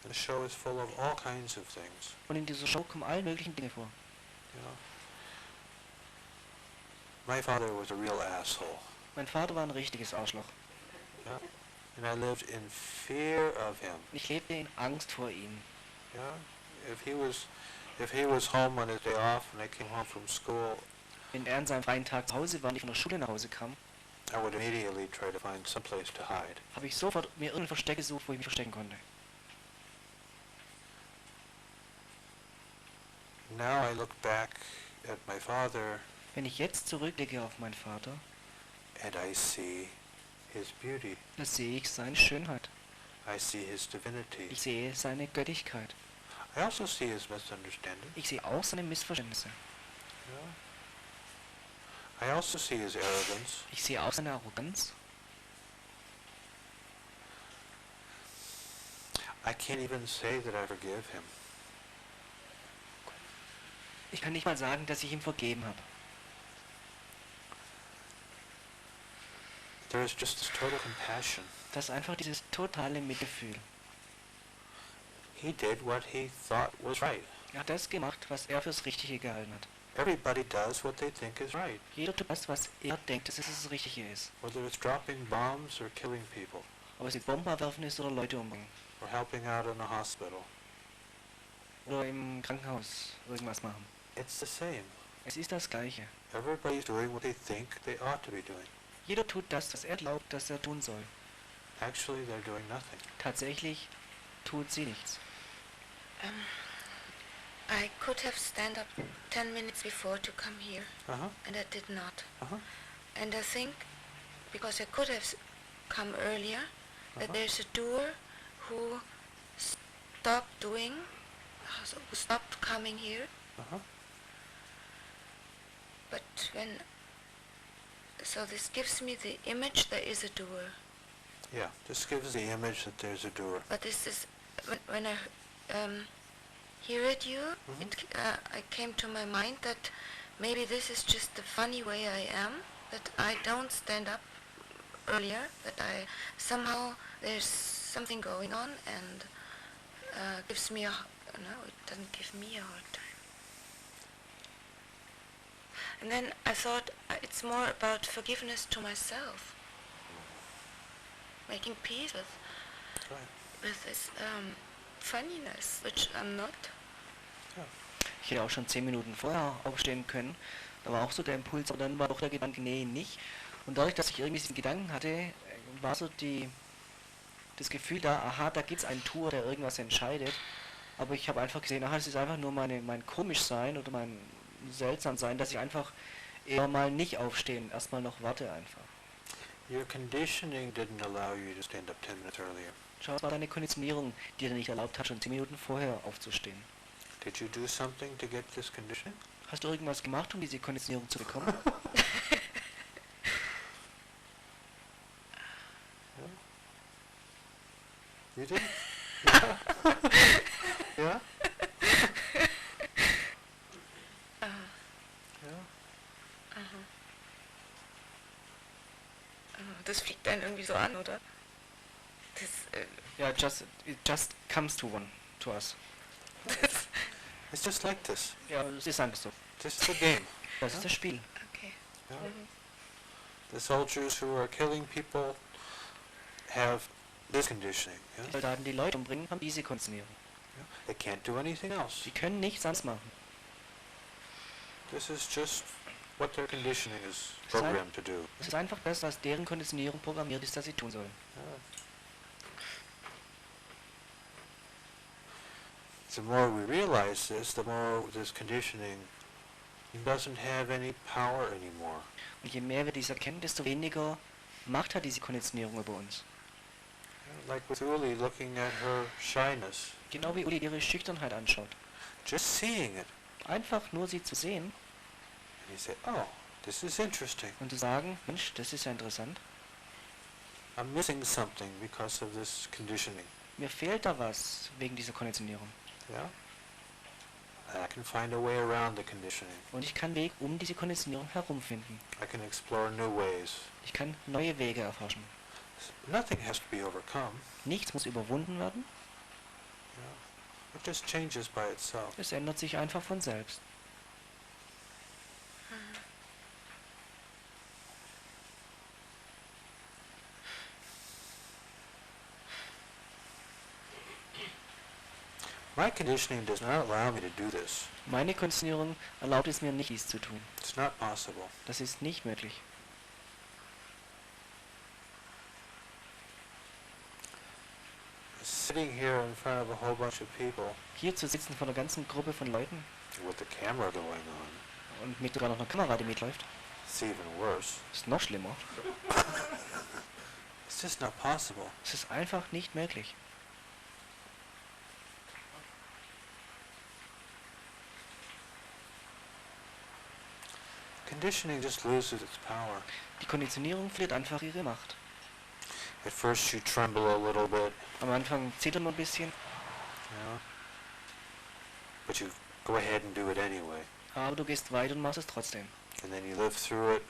The show is full of all kinds of things. Und in dieser Show kommen alle möglichen Dinge vor. You know. My father was a real asshole. Mein Vater war ein richtiges Arschloch. Yeah. And I lived in fear of him. Ich lebte in Angst vor ihm. Yeah. If he was home on his day off and I came home from school, Wenn er an seinem freien Tag zu Hause war und ich von der Schule nach Hause kam, I would immediately try to find some place to hide. habe ich sofort mir irgendein Versteck gesucht, wo ich mich verstecken konnte. Now I look back at my father Wenn ich jetzt zurückblicke auf meinen Vater, and I see his beauty. da sehe ich seine Schönheit. I see his divinity. Ich sehe seine Göttlichkeit. I also see his misunderstanding. Ich sehe auch seine Missverständnisse. Yeah. I also see his arrogance. Ich sehe auch seine Arroganz. I can't even say that I forgive him. Ich kann nicht mal sagen, dass ich ihm vergeben habe. There is just this total compassion. Das ist einfach dieses totale Mitgefühl. He did what he thought was right. Er hat das gemacht, was er fürs Richtige gehalten hat. Everybody does what they think is right, Jeder tut das, was er denkt, dass es das Richtige ist. whether it's dropping bombs or killing people Ob es jetzt Bomben werfen ist oder Leute umbringen. or helping out in a hospital. Oder im Krankenhaus irgendwas machen. It's the same. Es ist das Gleiche. Everybody's doing what they think they ought to be doing. Jeder tut das, was er glaubt, dass er tun soll. Actually, they're doing nothing. Tatsächlich tut sie nichts. I could have stand up 10 minutes before to come here, Uh-huh. and I did not. Uh-huh. And I think, because I could have come earlier, that there's a doer who stopped doing, who stopped coming here. Uh-huh. But so this gives me the image there is a doer. Yeah, this gives the image that there's a doer. But this is, when I heard you, I came to my mind that maybe this is just the funny way I am, that I don't stand up earlier, that I somehow there's something going on and gives me no, it doesn't give me a hard time. And then I thought it's more about forgiveness to myself, making peace Right. with this funniness, which I'm not. Ich hätte auch schon 10 Minuten vorher aufstehen können. Da war auch so der Impuls, aber dann war doch der Gedanke, nee, nicht. Und dadurch, dass ich irgendwie diesen Gedanken hatte, war so das Gefühl da, aha, da gibt es einen Tour, der irgendwas entscheidet. Aber ich habe einfach gesehen, aha, es ist einfach nur mein Komischsein oder mein Seltsamsein, dass ich einfach eher mal nicht aufstehen, erstmal noch warte einfach. Your conditioning didn't allow you to stand up 10 minutes earlier. Schau, es war deine Konditionierung, die dir nicht erlaubt hat, schon 10 Minuten vorher aufzustehen. Did you do something to get this conditioning? Hast du irgendwas gemacht, um diese Konditionierung zu bekommen? Yeah? You did? Yeah? Yeah? Das fliegt einen irgendwie so an, oder? Das, Ja, it just comes to us. das It's just like this. Ja, es ist einfach so. This is the game. Das ist das Spiel. okay. Yeah? Mhm. The soldiers who are killing people have this conditioning. Die Yeah? Soldaten, die Leute umbringen, haben diese Konditionierung. Yeah? They can't do anything else. Sie können nichts anderes machen. This is just what their conditioning is Sein- programmed to do. Es ist einfach das, was deren Konditionierung programmiert ist, dass sie tun sollen. Yeah. The more we realize this, the more this conditioning doesn't have any power anymore. Und je mehr wir dies erkennen, desto weniger Macht hat diese Konditionierung über uns. Like with Uli looking at her shyness, Genau wie Uli ihre Schüchternheit anschaut. just seeing it, Einfach nur sie zu sehen and you say, oh, this is interesting. und zu sagen, Mensch, das ist ja interessant. I'm missing something because of this conditioning. Mir fehlt da was wegen dieser Konditionierung. Yeah? And I can find a way around the conditioning. Und ich kann Weg um diese Konditionierung herumfinden. I can explore new ways. Ich kann neue Wege erforschen. Nothing has to be overcome. Nichts muss überwunden werden. Yeah? It just changes by itself. Es ändert sich einfach von selbst. My conditioning does not allow me to do this. Meine Konditionierung erlaubt es mir nicht, dies zu tun. It's not possible. Das ist nicht möglich. Sitting here in front of a whole bunch of people Hier zu sitzen vor einer ganzen Gruppe von Leuten with the camera going on, und mit sogar noch einer Kamera, die mitläuft, it's even worse. ist noch schlimmer. It's just not possible. Es ist einfach nicht möglich. Conditioning just loses its power. Die Konditionierung verliert einfach ihre Macht. At first you tremble a little bit, Am Anfang zittern wir ein bisschen, but you go ahead and do it anyway. aber du gehst weiter und machst es trotzdem. And then you live through it,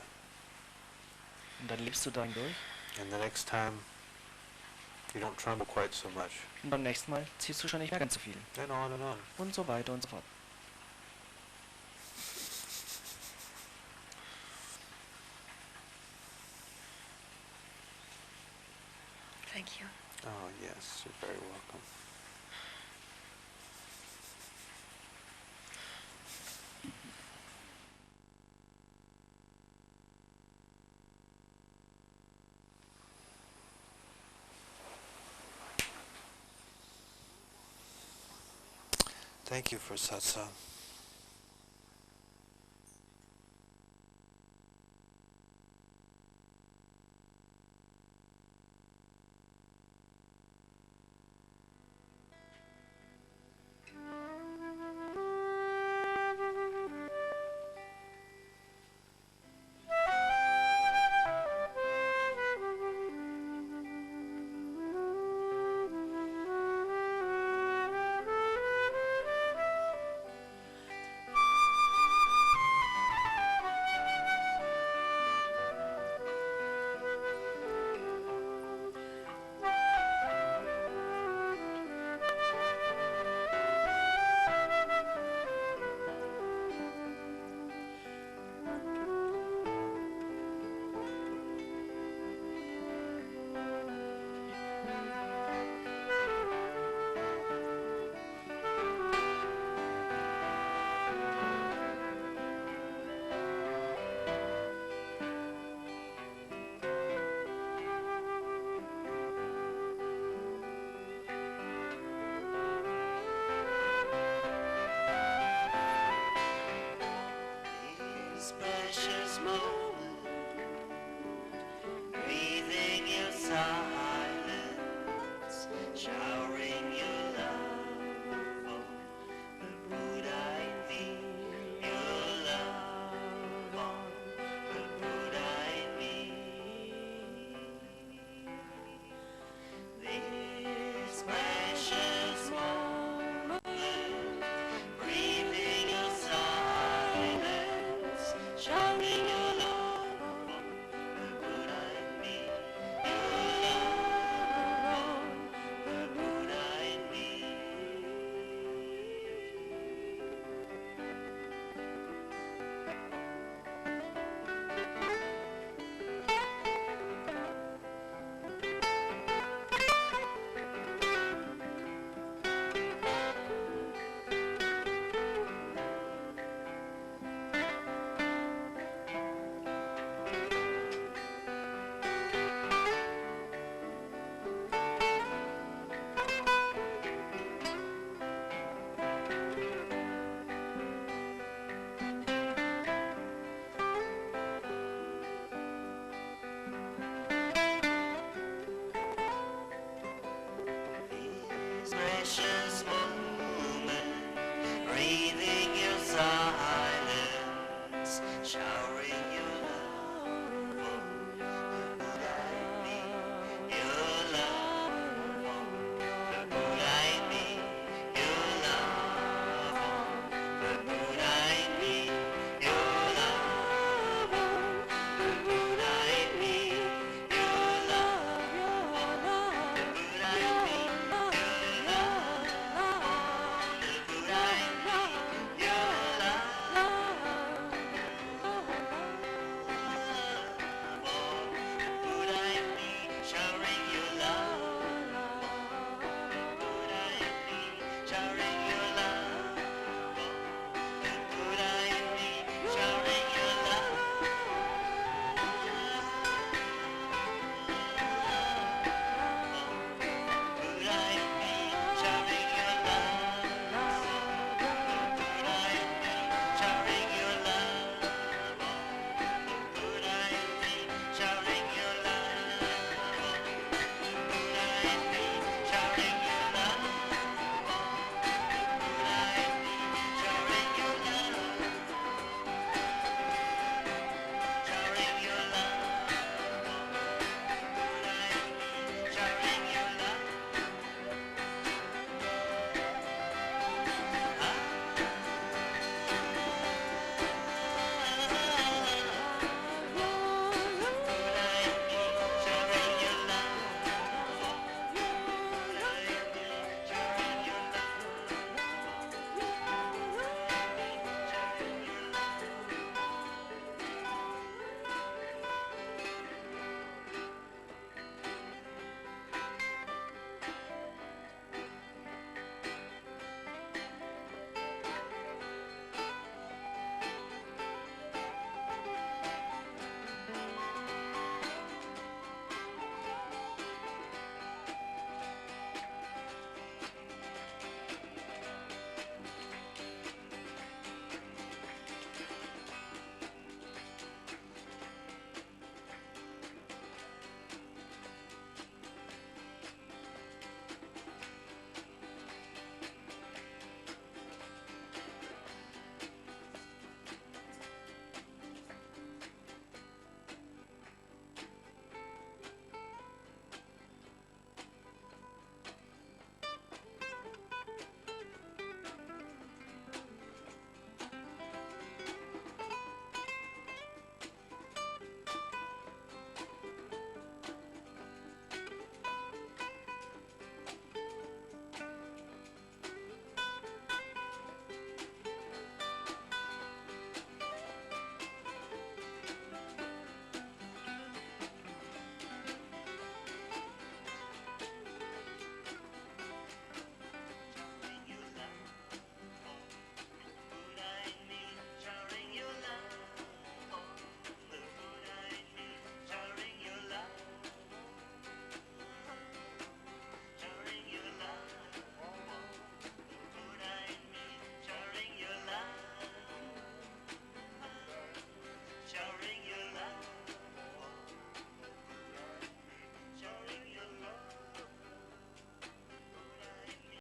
Und dann lebst du da hindurch and the next time you don't tremble quite so much. und beim nächsten Mal ziehst du schon nicht mehr ganz so viel. And on and on. Und so weiter und so fort. Thank you. Oh yes, you're very welcome. Thank you for satsang.